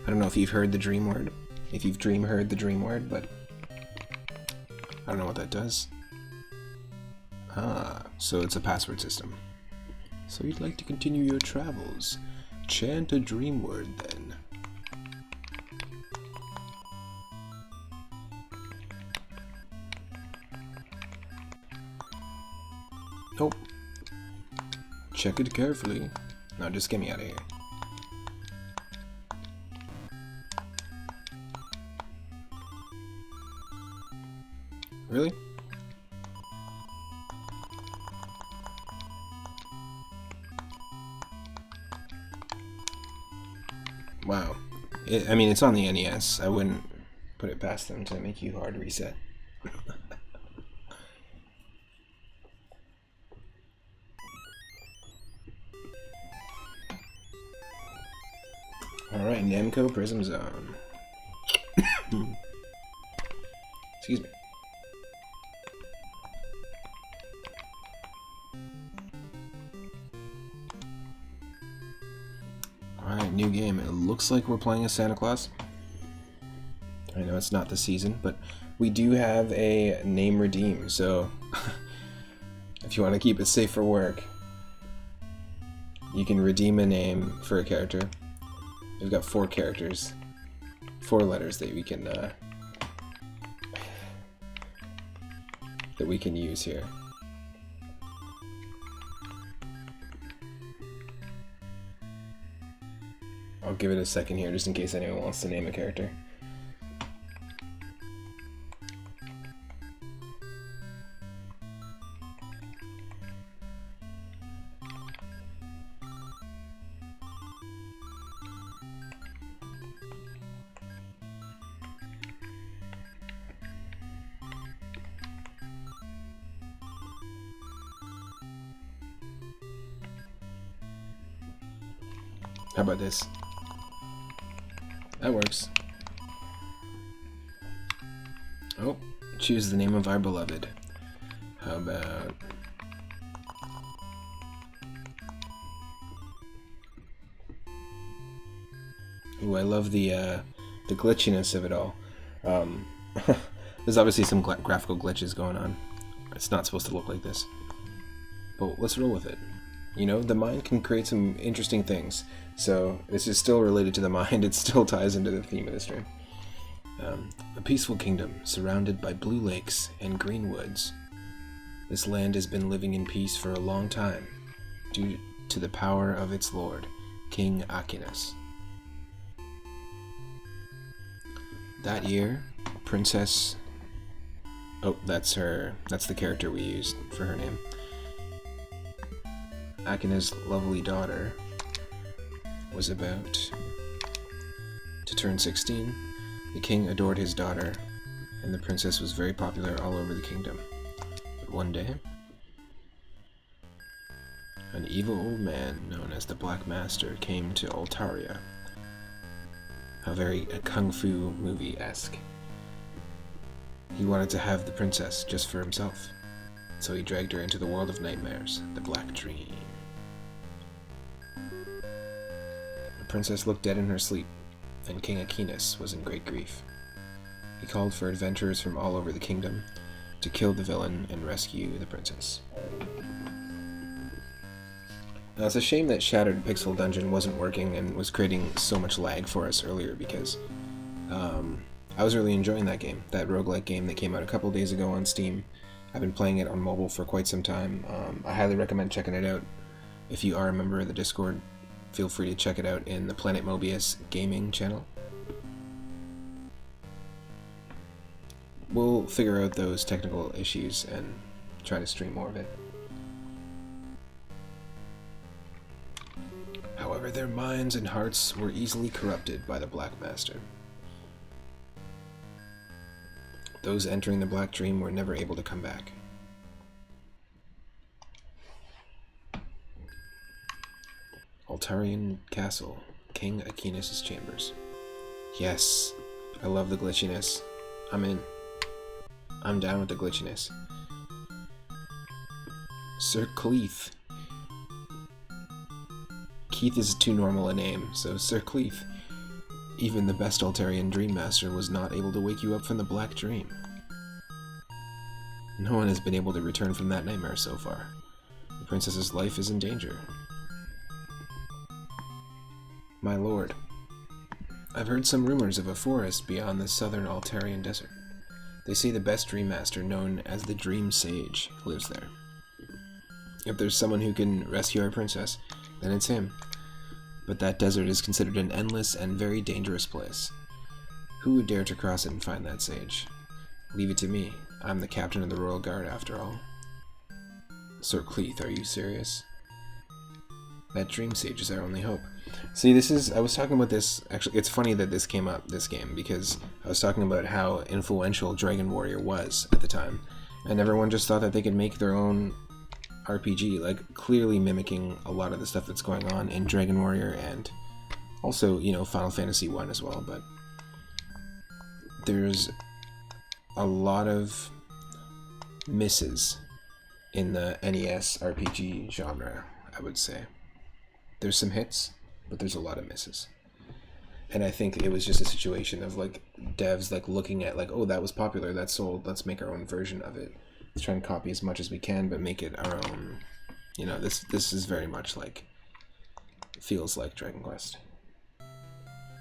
I don't know if you've heard the dream word, if you've heard the dream word, but I don't know what that does. Ah, so it's a password system. So you'd like to continue your travels. Chant a dream word then. Nope. Check it carefully. No, just get me out of here. Really? Wow. I mean, it's on the NES. I wouldn't put it past them to make you hard reset. Alright, Namco Prism Zone. Excuse me. Alright, new game. It looks like we're playing as Santa Claus. I know it's not the season, but we do have a name redeem, so if you want to keep it safe for work, you can redeem a name for a character. We've got 4 characters, 4 letters that we can use here. I'll give it a second here just in case anyone wants to name a character. How about this? That works. Oh, choose the name of our beloved. How about... Ooh, I love the glitchiness of it all. There's obviously some graphical glitches going on. It's not supposed to look like this. But let's roll with it. You know, the mind can create some interesting things. So this is still related to the mind. It still ties into the theme of the stream. A peaceful kingdom surrounded by blue lakes and green woods. This land has been living in peace for a long time due to the power of its lord, King Aquinas. That year, Princess... Oh, that's her. That's the character we used for her name. Akina's lovely daughter was about to turn 16. The king adored his daughter, and the princess was very popular all over the kingdom. But one day, an evil old man known as the Black Master came to Altaria. A kung fu movie-esque. He wanted to have the princess just for himself, so he dragged her into the world of nightmares, the Black Dream. The princess looked dead in her sleep, and King Aquinas was in great grief. He called for adventurers from all over the kingdom to kill the villain and rescue the princess. Now, it's a shame that Shattered Pixel Dungeon wasn't working and was creating so much lag for us earlier, because I was really enjoying that game, that roguelike game that came out a couple days ago on Steam. I've been playing it on mobile for quite some time. I highly recommend checking it out. If you are a member of the Discord, feel free to check it out in the Planet Mobius gaming channel. We'll figure out those technical issues and try to stream more of it. However, their minds and hearts were easily corrupted by the Black Master. Those entering the Black Dream were never able to come back. Altarian Castle, King Aquinas' chambers. Yes, I love the glitchiness. I'm in. I'm down with the glitchiness. Sir Cleef. Keith is too normal a name, so Sir Cleef. Even the best Altarian Dream Master was not able to wake you up from the Black Dream. No one has been able to return from that nightmare so far. The princess's life is in danger. My lord, I've heard some rumors of a forest beyond the southern Altarian desert. They say the best Dream Master, known as the Dream Sage, lives there. If there's someone who can rescue our princess, then it's him. But that desert is considered an endless and very dangerous place. Who would dare to cross it and find that sage? Leave it to me. I'm the captain of the Royal Guard after all. Sir Cleef, are you serious? That Dream Sage is our only hope. See, I was talking about this, actually, it's funny that this came up, this game, because I was talking about how influential Dragon Warrior was at the time, and everyone just thought that they could make their own RPG, like, clearly mimicking a lot of the stuff that's going on in Dragon Warrior, and also, you know, Final Fantasy 1 as well, but there's a lot of misses in the NES RPG genre, I would say. There's some hits, but there's a lot of misses. And I think it was just a situation of, like, devs, like, looking at, like, oh, that was popular, that sold, let's make our own version of it. Let's try and copy as much as we can, but make it our own. You know, this is very much like, feels like Dragon Quest.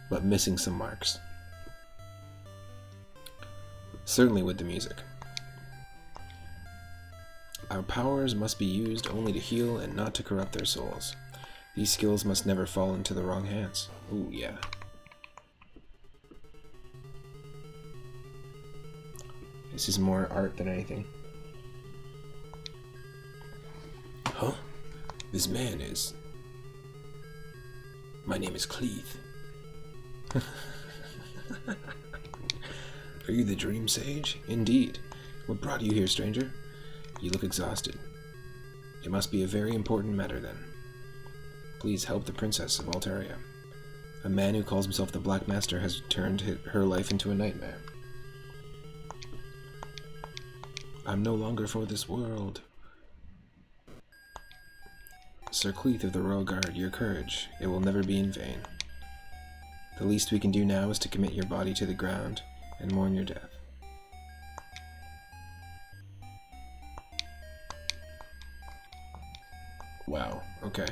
But missing some marks. Certainly with the music. Our powers must be used only to heal and not to corrupt their souls. These skills must never fall into the wrong hands. Ooh, yeah. This is more art than anything. Huh? This man is... My name is Cleef. Are you the Dream Sage? Indeed. What brought you here, stranger? You look exhausted. It must be a very important matter, then. Please help the Princess of Altaria. A man who calls himself the Black Master has turned her life into a nightmare. I'm no longer for this world. Sir Cleef of the Royal Guard, your courage, it will never be in vain. The least we can do now is to commit your body to the ground and mourn your death. Wow, okay.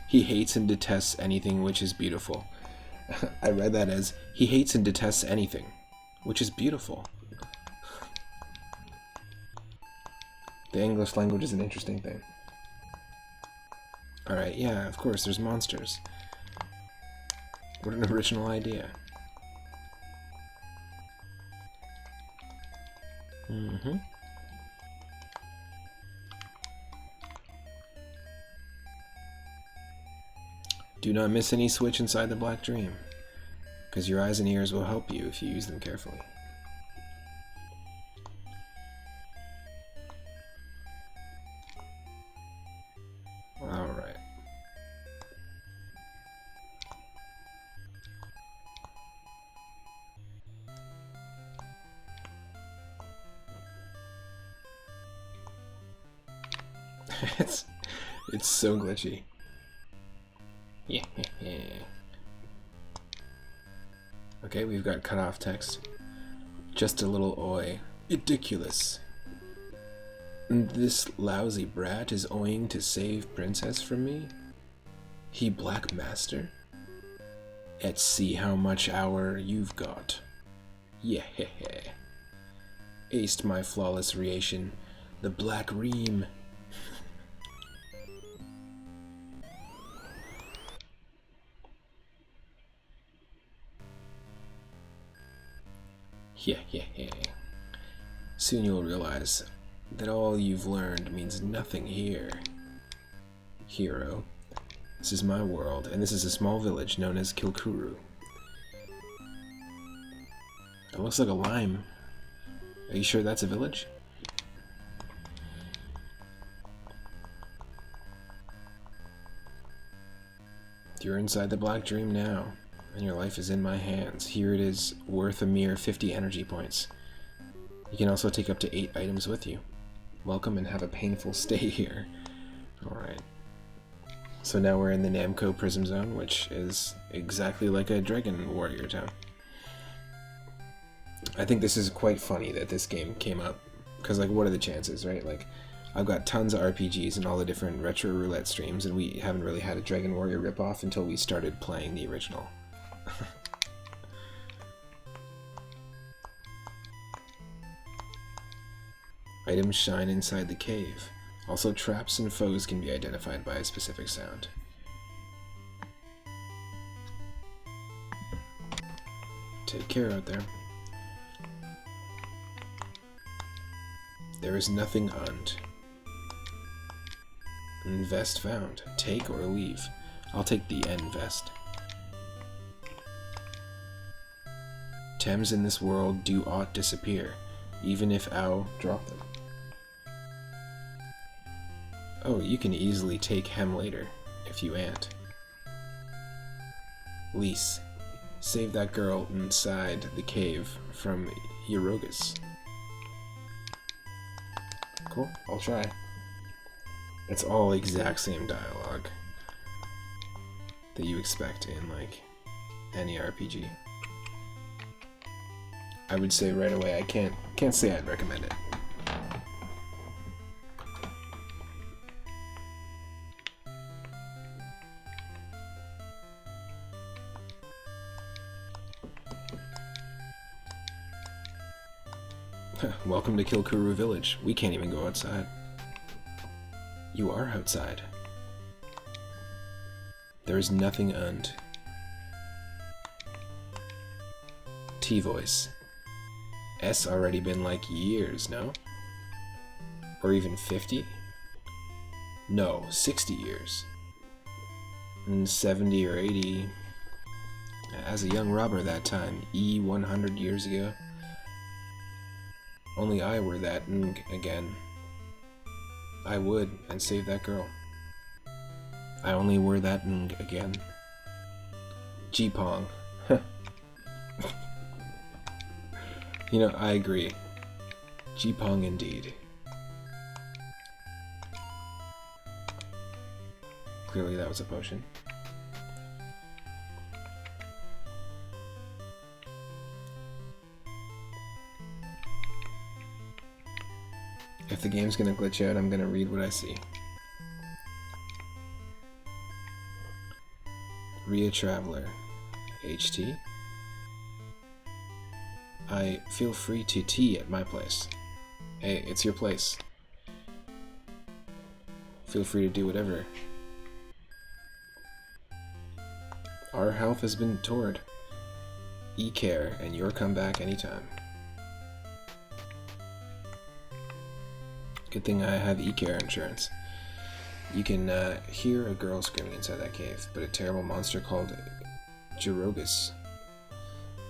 He hates and detests anything which is beautiful. I read that as, he hates and detests anything, which is beautiful. The English language is an interesting thing. Alright, yeah, of course, there's monsters. What an original idea. Mm-hmm. Do not miss any switch inside the Black Dream, because your eyes and ears will help you if you use them carefully. Alright. It's so glitchy. Yeah. Okay, we've got cut off text. Just a little oi. Ridiculous. This lousy brat is oing to save princess from me? He Black Master? Let's see how much hour you've got. Yeah. Aced my flawless creation, the Black Ream. Yeah. Soon you'll realize that all you've learned means nothing here. Hero, this is my world, and this is a small village known as Kilkuru. It looks like a lime. Are you sure that's a village? You're inside the Black Dream now, and your life is in my hands. Here it is, worth a mere 50 energy points. You can also take up to 8 items with you. Welcome and have a painful stay here. Alright. So now we're in the Namco Prism Zone, which is exactly like a Dragon Warrior town. I think this is quite funny that this game came up, because like, what are the chances, right? Like, I've got tons of RPGs and all the different retro roulette streams, and we haven't really had a Dragon Warrior ripoff until we started playing the original. Items shine inside the cave. Also, traps and foes can be identified by a specific sound. Take care out there. There is nothing und. Invest found. Take or leave. I'll take the invest. Tems in this world do aught disappear, even if ow drop them. Oh, you can easily take hem later, if you ant. Lease. Save that girl inside the cave from Yerogus. Cool, I'll try. It's all exact same dialogue that you expect in, like, any RPG. I would say right away, I can't say I'd recommend it. Welcome to Kilkuru Village. We can't even go outside. You are outside. There is nothing und. T-voice. S already been like years, no? Or even 50? No, 60 years. And 70 or 80. As a young robber that time, 100 years ago. Only I were that again. I would, and save that girl. I only were that again. G-Pong. You know, I agree. G-Pong indeed. Clearly that was a potion. If the game's gonna glitch out, I'm gonna read what I see. Ria Traveler. HT. I feel free to tea at my place. Hey, it's your place. Feel free to do whatever. Our health has been toured. E-care, and your comeback anytime. Good thing I have e-care insurance. You can hear a girl screaming inside that cave, but a terrible monster called Yerogus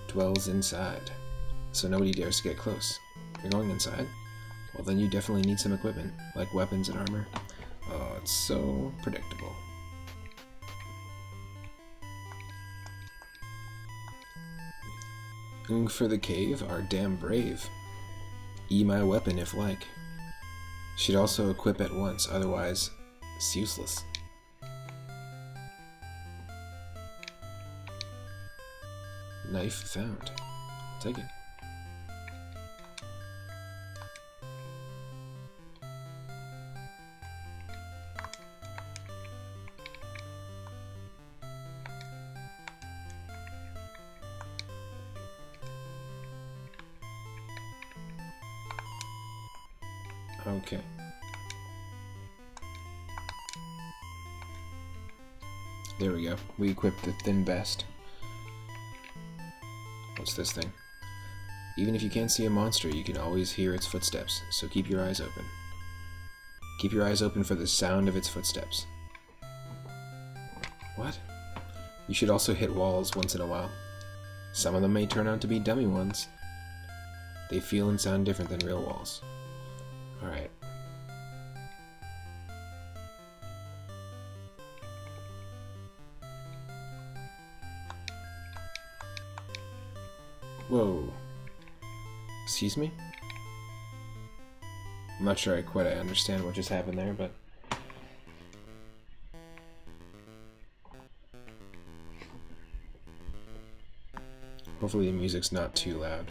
dwells inside, so nobody dares to get close. You're going inside? Well, then you definitely need some equipment, like weapons and armor. Oh, it's so predictable. For the cave are damn brave. E my weapon if like. Should also equip at once, otherwise it's useless. Knife found. Take it. Okay. There we go. We equipped the thin vest. What's this thing? Even if you can't see a monster, you can always hear its footsteps, so keep your eyes open. Keep your eyes open for the sound of its footsteps. What? You should also hit walls once in a while. Some of them may turn out to be dummy ones. They feel and sound different than real walls. Alright. Whoa. Excuse me? I'm not sure I quite understand what just happened there, but... hopefully the music's not too loud.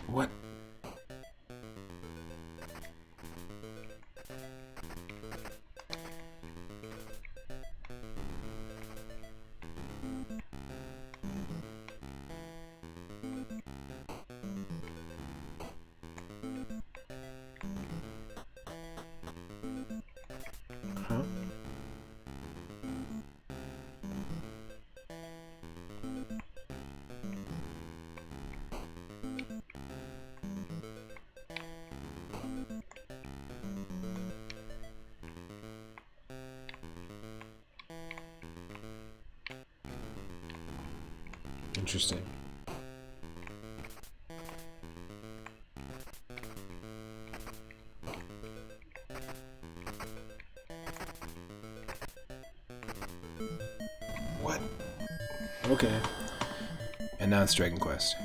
What? Huh? Interesting. What? Okay. And now it's Dragon Quest.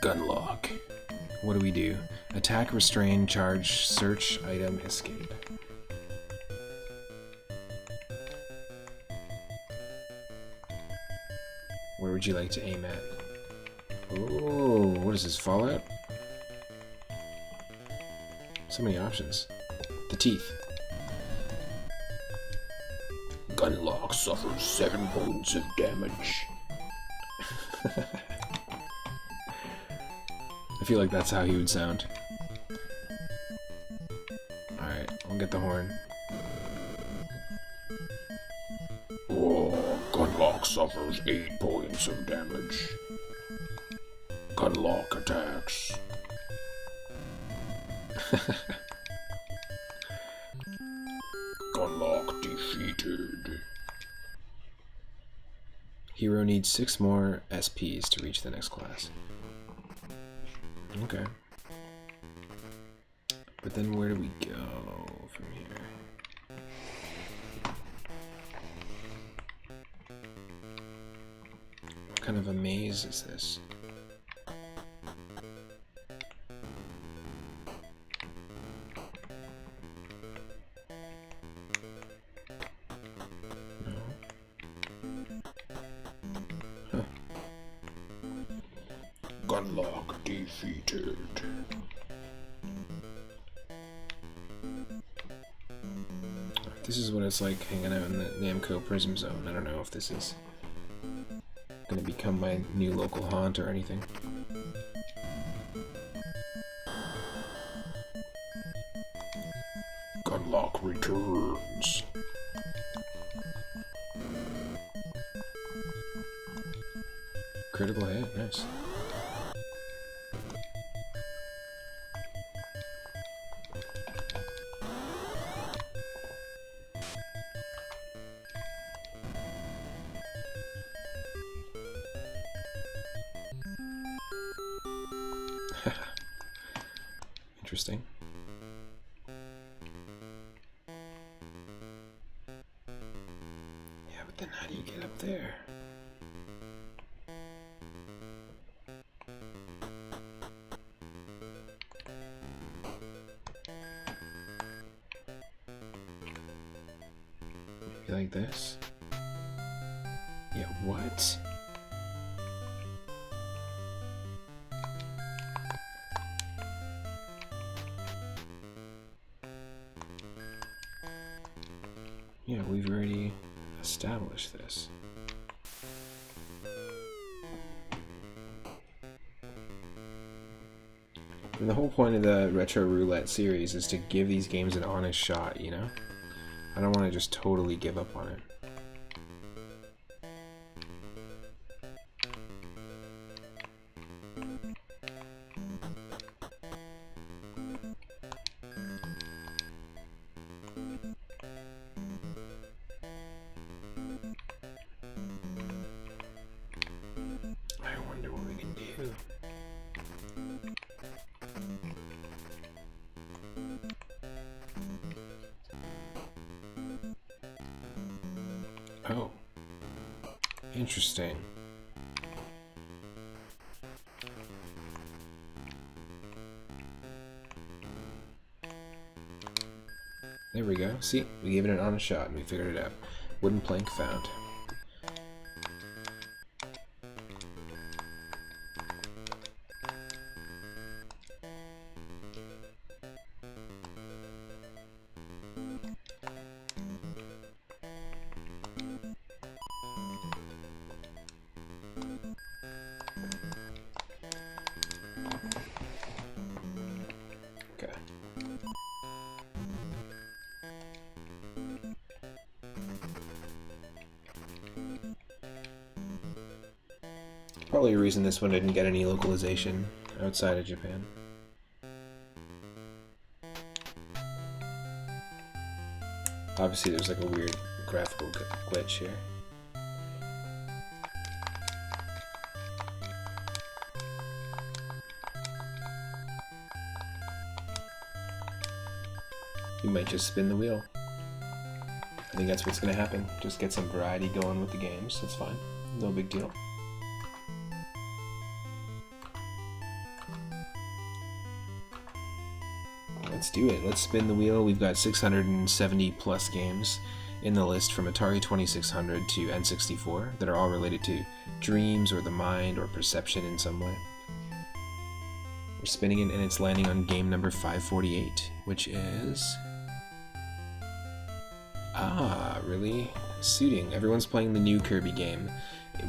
Gunlock. What do we do? Attack, restrain, charge, search, item, escape. Where would you like to aim at? Oh, what is this, Fallout? So many options. The teeth. Gunlock suffers 7 points of damage. I feel like that's how he would sound. Alright, I'll get the horn. Oh, Gunlock suffers 8 points of damage. Gunlock attacks. Gunlock defeated. Hero needs 6 more SPs to reach the next class. Okay. But then where do we go from here? What kind of a maze is this? Gunlock defeated. This is what it's like hanging out in the Namco Prism Zone. I don't know if this is gonna become my new local haunt or anything. Gunlock returns. Critical hit, nice. Interesting. Yeah, but then how do you get up there? Maybe like this? Yeah, what? Yeah, we've already established this. And the whole point of the Retro Roulette series is to give these games an honest shot, you know? I don't want to just totally give up on it. I wonder what we can do. Interesting. There we go. See, we gave it an honest shot and we figured it out. Wooden plank found. Okay. Probably a reason this one didn't get any localization outside of Japan. Obviously there's like a weird graphical glitch here. You might just spin the wheel. I think that's what's going to happen. Just get some variety going with the games. That's fine. No big deal. Let's do it. Let's spin the wheel. We've got 670 plus games in the list from Atari 2600 to N64 that are all related to dreams or the mind or perception in some way. We're spinning it and it's landing on game number 548, which is... really suiting. Everyone's playing the new Kirby game.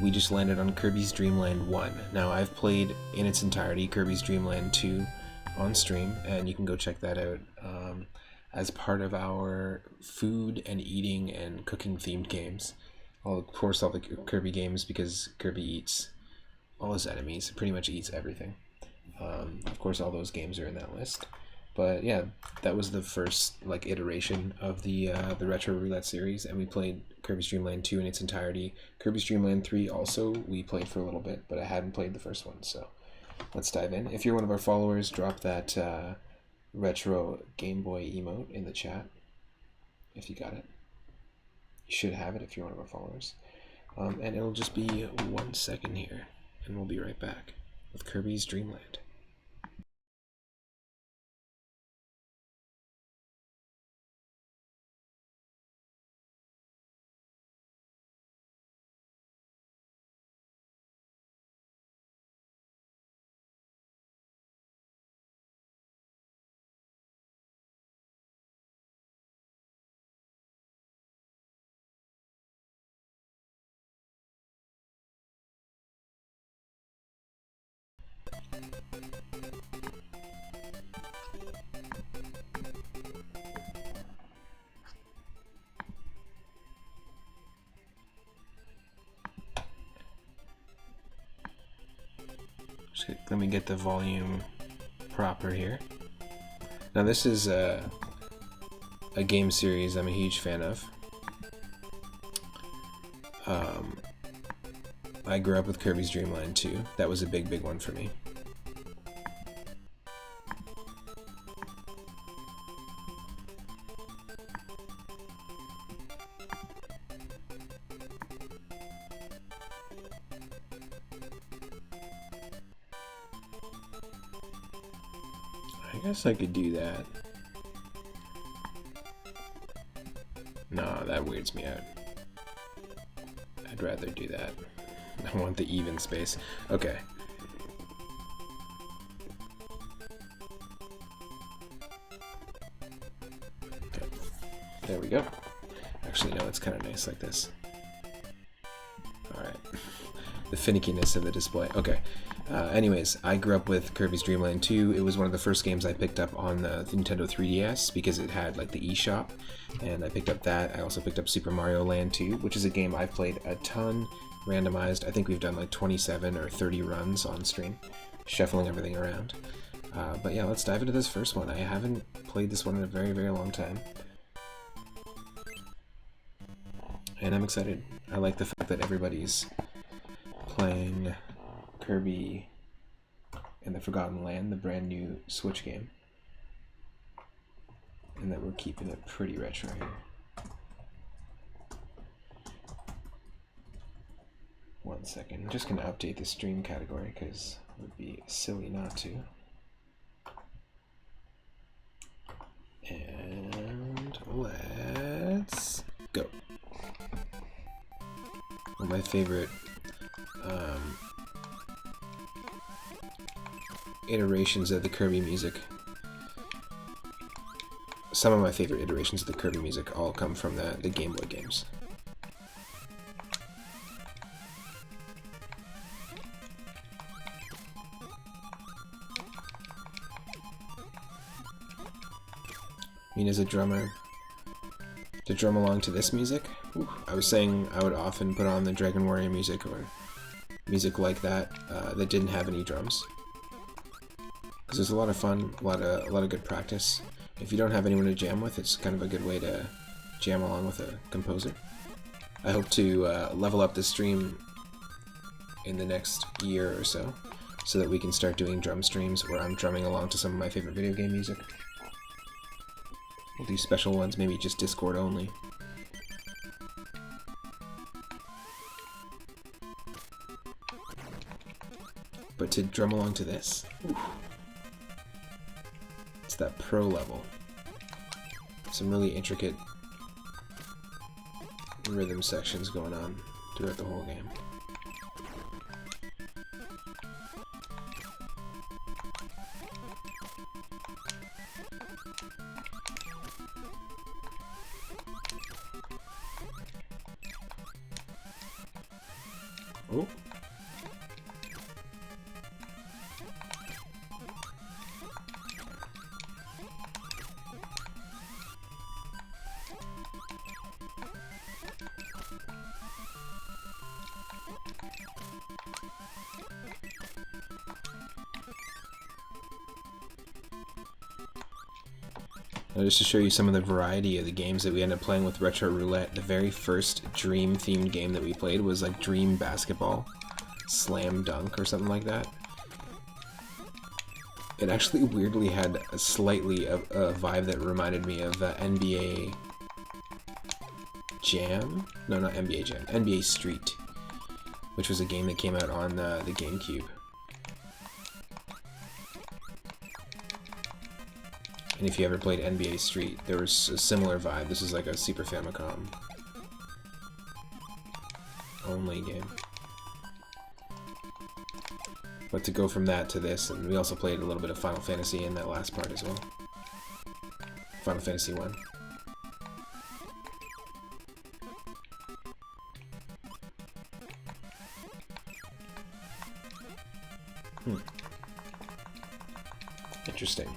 We just landed on Kirby's Dreamland 1. Now, I've played in its entirety Kirby's Dreamland 2 on stream, and you can go check that out as part of our food and eating and cooking themed games. Of course, all the Kirby games, because Kirby eats all his enemies, pretty much eats everything. Of course, all those games are in that list. But yeah, that was the first like iteration of the Retro Roulette series, and we played Kirby's Dreamland 2 in its entirety. Kirby's Dreamland 3 also we played for a little bit, but I hadn't played the first one, so let's dive in. If you're one of our followers, drop that retro Game Boy emote in the chat if you got it. You should have it if you're one of our followers. And it'll just be 1 second here, and we'll be right back with Kirby's Dreamland. Let me get the volume proper here. Now this is a game series I'm a huge fan of. I grew up with Kirby's Dreamland 2. That was a big one for me. I guess I could do that. No, that weirds me out. I'd rather do that. I want the even space. Okay. There we go. Actually, no, it's kind of nice like this. Alright. The finickiness of the display. Okay. Anyways, I grew up with Kirby's Dreamland 2. It was one of the first games I picked up on the Nintendo 3DS because it had like the eShop, and I picked up that. I also picked up Super Mario Land 2, which is a game I've played a ton, randomized. I think we've done like 27 or 30 runs on stream, shuffling everything around. But yeah, let's dive into this first one. I haven't played this one in a very long time, and I'm excited. I like the fact that everybody's playing Kirby and the Forgotten Land, the brand new Switch game, and that we're keeping it pretty retro here. 1 second. I'm just going to update the stream category because it would be silly not to. And let's go. One of my favorite iterations of the Kirby music. Some of my favorite iterations of the Kirby music all come from the Game Boy games. I mean, as a drummer, to drum along to this music, I was saying I would often put on the Dragon Warrior music or music like that that didn't have any drums, because it's a lot of fun, a lot of good practice. If you don't have anyone to jam with, it's kind of a good way to jam along with a composer. I hope to level up the stream in the next year or so that we can start doing drum streams where I'm drumming along to some of my favorite video game music. We'll do special ones, maybe just Discord only. But to drum along to this, it's that pro level. Some really intricate rhythm sections going on throughout the whole game. Oh. Now, just to show you some of the variety of the games that we ended up playing with Retro Roulette, the very first Dream-themed game that we played was like Dream Basketball Slam Dunk or something like that. It actually weirdly had a slightly a vibe that reminded me of NBA Jam? No, not NBA Jam. NBA Street, which was a game that came out on the GameCube. And if you ever played NBA Street, there was a similar vibe. This is like a Super Famicom only game. But to go from that to this, and we also played a little bit of Final Fantasy in that last part as well. Final Fantasy 1. Interesting.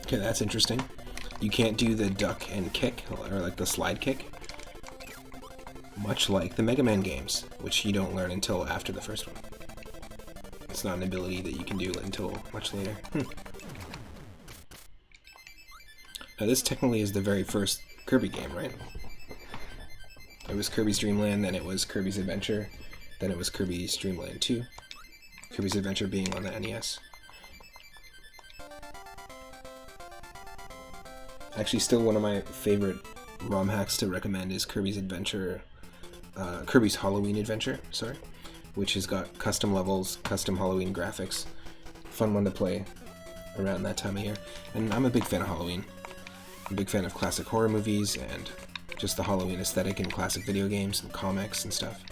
Okay, that's interesting. You can't do the duck and kick, or like the slide kick, much like the Mega Man games, which you don't learn until after the first one. It's not an ability that you can do until much later. Now this technically is the very first Kirby game, right? It was Kirby's Dreamland, then it was Kirby's Adventure, then it was Kirby's Dreamland 2. Kirby's Adventure being on the NES. Actually, still one of my favorite ROM hacks to recommend is Kirby's Adventure, Kirby's Halloween Adventure, sorry, which has got custom levels, custom Halloween graphics. Fun one to play around that time of year. And I'm a big fan of Halloween. I'm a big fan of classic horror movies, and just the Halloween aesthetic in classic video games and comics and stuff.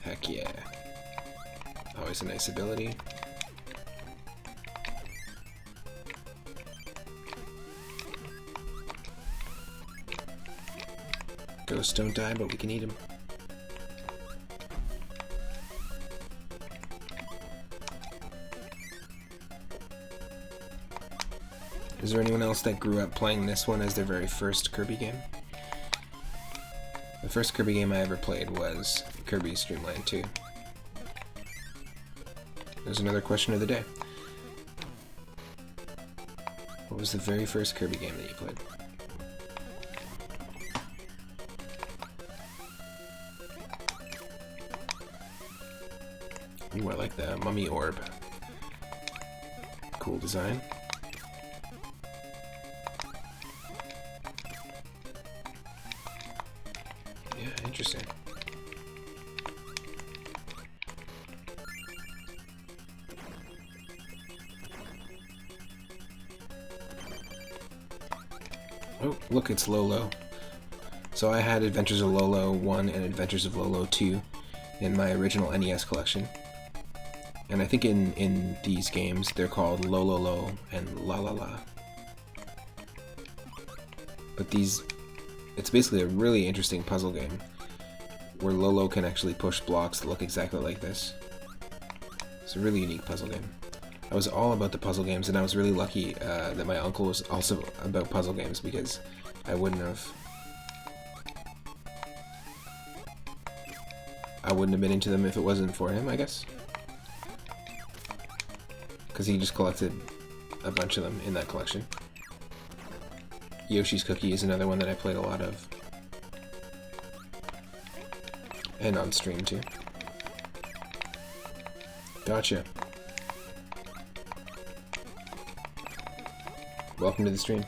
Heck yeah. Always a nice ability. Ghosts don't die, but we can eat them. Is there anyone else that grew up playing this one as their very first Kirby game? The first Kirby game I ever played was Kirby's Dreamland 2. There's another question of the day. What was the very first Kirby game that you played? Ooh, I like the mummy orb. Cool design. Yeah, interesting. Oh, look, it's Lolo. So I had Adventures of Lolo 1 and Adventures of Lolo 2 in my original NES collection. And I think in these games they're called Lololo and La La La. But it's basically a really interesting puzzle game where Lolo can actually push blocks that look exactly like this. It's a really unique puzzle game. I was all about the puzzle games, and I was really lucky that my uncle was also about puzzle games, because I wouldn't have been into them if it wasn't for him, I guess. Because he just collected a bunch of them in that collection. Yoshi's Cookie is another one that I played a lot of. And on stream too. Gotcha. Welcome to the stream.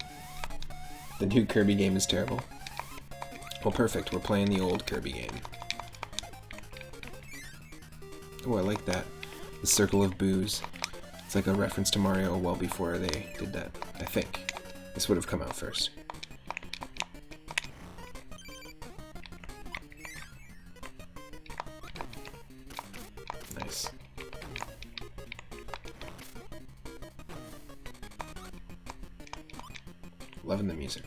The new Kirby game is terrible. Well, perfect. We're playing the old Kirby game. Oh, I like that. The Circle of Booze. It's like a reference to Mario well before they did that, I think. This would have come out first. Nice. Loving the music.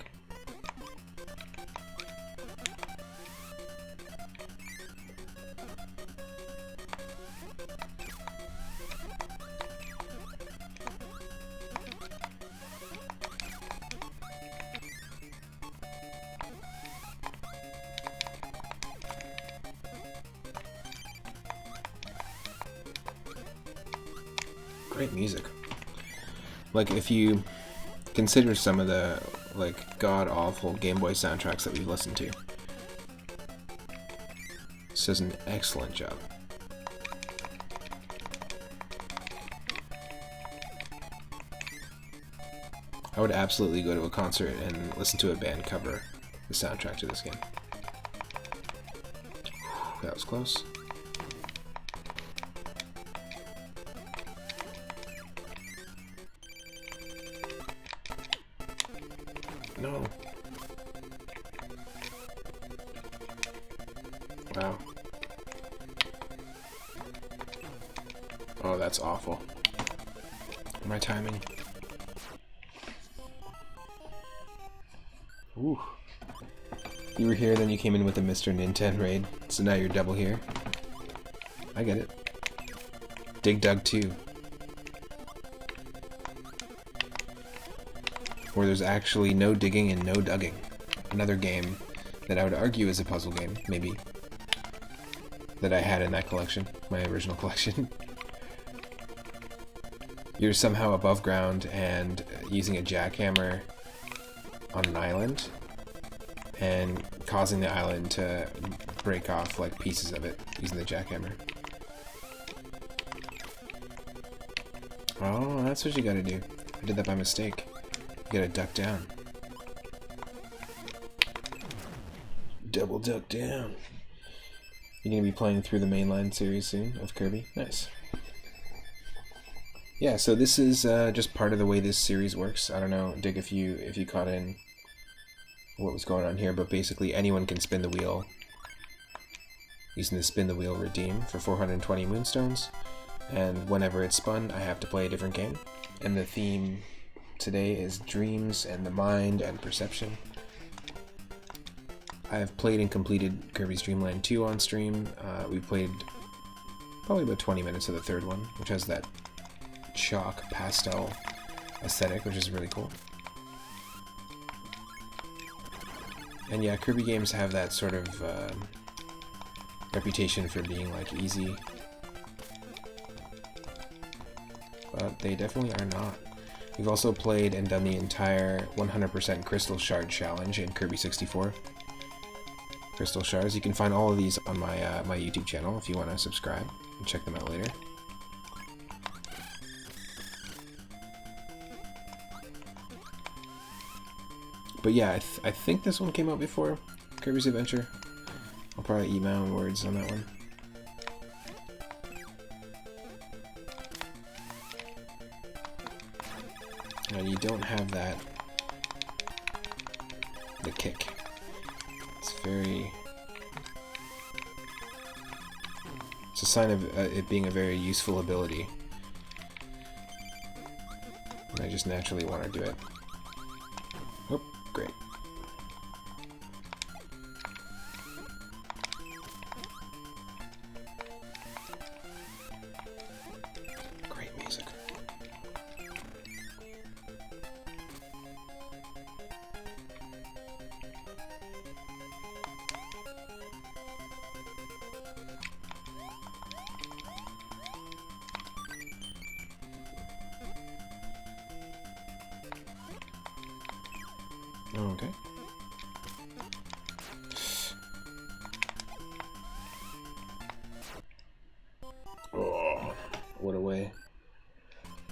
Great music. Like, if you consider some of the like god-awful Game Boy soundtracks that we've listened to, this does an excellent job. I would absolutely go to a concert and listen to a band cover the soundtrack to this game. Whew, that was close. No. Wow. Oh, that's awful. My timing. Ooh. You were here, then you came in with the Mr. Nintendo raid, so now you're double here. I get it. Dig Dug 2. Where there's actually no digging and no dugging. Another game that I would argue is a puzzle game, maybe, that I had in that collection, my original collection. You're somehow above ground and using a jackhammer on an island and causing the island to break off like pieces of it using the jackhammer. Oh, that's what you gotta do. I did that by mistake. You gotta duck down. Double duck down. You're gonna be playing through the mainline series soon of Kirby? Nice. yeah, so this is just part of the way this series works. I don't know, Dick, if you caught in what was going on here, but basically anyone can spin the wheel using the spin the wheel redeem for 420 moonstones, and whenever it's spun, I have to play a different game. And the theme today is dreams and the mind and perception. I have played and completed Kirby's Dreamland 2 on stream. We've played probably about 20 minutes of the third one, which has that chalk pastel aesthetic, which is really cool. And yeah, Kirby games have that sort of reputation for being like easy, but they definitely are not. We've also played and done the entire 100% Crystal Shard Challenge in Kirby 64. Crystal Shards, you can find all of these on my my YouTube channel if you want to subscribe and check them out later. But yeah, I think this one came out before Kirby's Adventure. I'll probably eat my own words on that one. And you don't have that, the kick. It's a sign of it being a very useful ability. And I just naturally want to do it. Oh, great. Great music. Okay. Oh, what a way.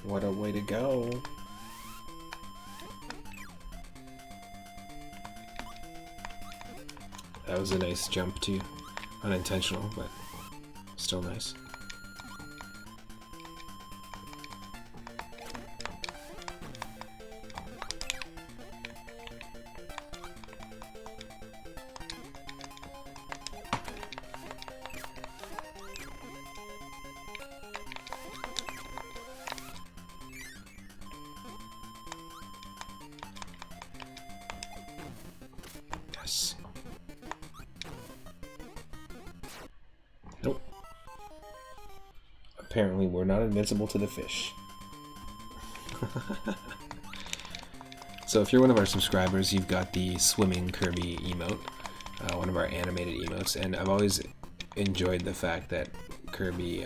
What a way to go. That was a nice jump too. Unintentional, but still nice. Yes. Nope. Apparently we're not invincible to the fish. So if you're one of our subscribers, you've got the swimming Kirby emote, one of our animated emotes, and I've always enjoyed the fact that Kirby,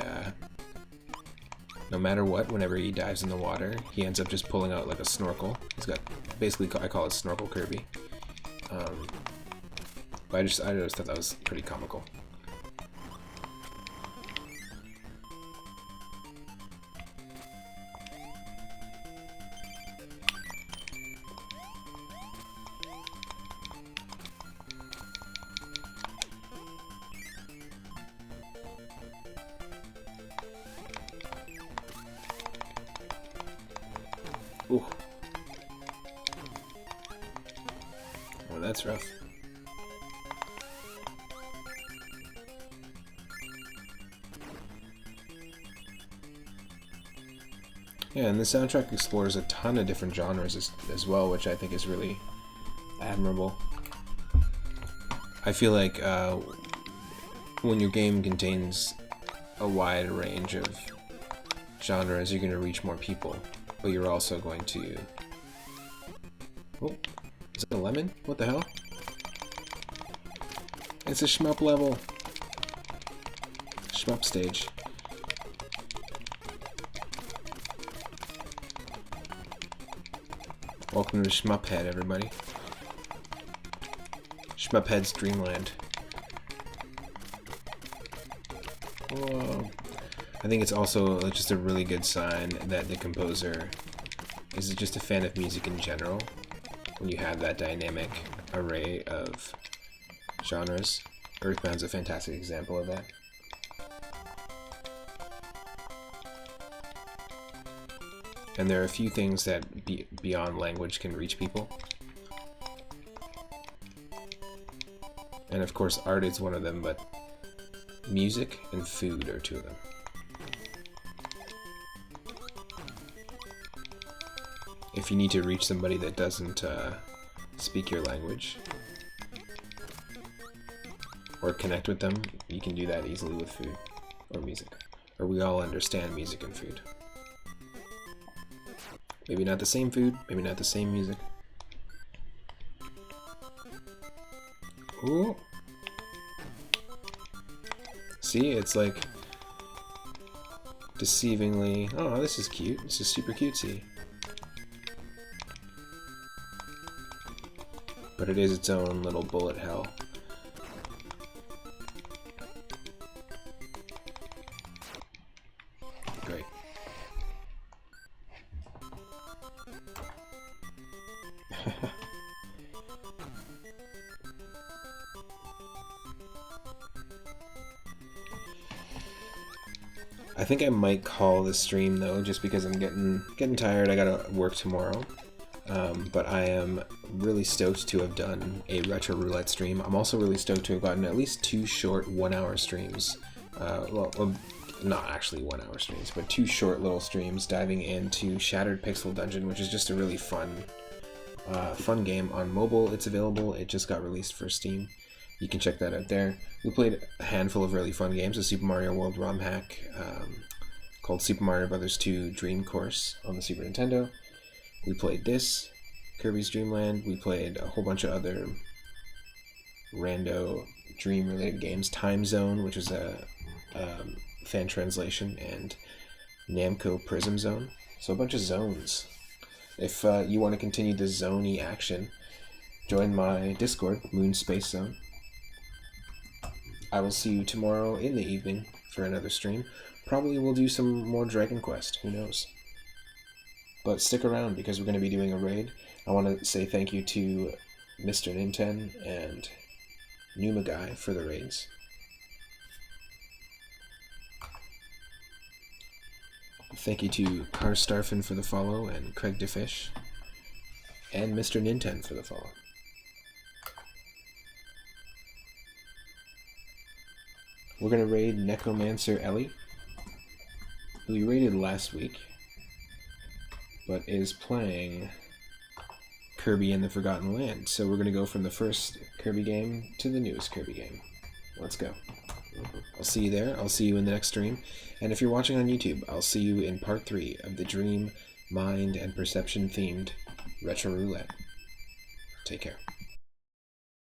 no matter what, whenever he dives in the water, he ends up just pulling out like a snorkel. He's got, basically, I call it Snorkel Kirby. But I just thought that was pretty comical. Ooh. Oh, that's rough. Yeah, and the soundtrack explores a ton of different genres as well, which I think is really admirable. I feel like when your game contains a wide range of genres, you're going to reach more people, but you're also going to... Oh, is it a lemon? What the hell? It's a shmup level. Shmup stage. Welcome to Shmuphead, everybody. Shmuphead's Dreamland. Whoa. I think it's also just a really good sign that the composer is just a fan of music in general, when you have that dynamic array of genres. Earthbound's a fantastic example of that. And there are a few things that beyond language can reach people. And of course art is one of them, but music and food are two of them. If you need to reach somebody that doesn't speak your language, or connect with them, you can do that easily with food or music. Or we all understand music and food. Maybe not the same food, maybe not the same music. Ooh. See, it's like deceivingly, oh, this is cute. This is super cutesy. But it is its own little bullet hell. Great. I think I might call this stream though, just because I'm getting tired. I gotta work tomorrow. But I am really stoked to have done a retro roulette stream. I'm also really stoked to have gotten at least 2 short 1-hour streams. Well, not actually 1-hour streams, but 2 short little streams diving into Shattered Pixel Dungeon, which is just a really fun game on mobile. It's available. It just got released for Steam. You can check that out there. We played a handful of really fun games. A Super Mario World ROM hack called Super Mario Bros. 2 Dream Course on the Super Nintendo. We played this, Kirby's Dreamland. We played a whole bunch of other rando dream-related games. Time Zone, which is a fan translation, and Namco Prism Zone. So a bunch of zones. If you want to continue the zone-y action, join my Discord, Moon Space Zone. I will see you tomorrow in the evening for another stream. Probably we'll do some more Dragon Quest, who knows. But stick around because we're going to be doing a raid. I want to say thank you to Mr. Ninten and Numa Guy for the raids. Thank you to Carstarfin for the follow, and Craig DeFish, and Mr. Ninten for the follow. We're going to raid Necromancer Ellie, who we raided last week, but is playing Kirby and the Forgotten Land. So we're going to go from the first Kirby game to the newest Kirby game. Let's go. I'll see you there. I'll see you in the next stream. And if you're watching on YouTube, I'll see you in part 3 of the Dream, Mind, and Perception themed Retro Roulette. Take care.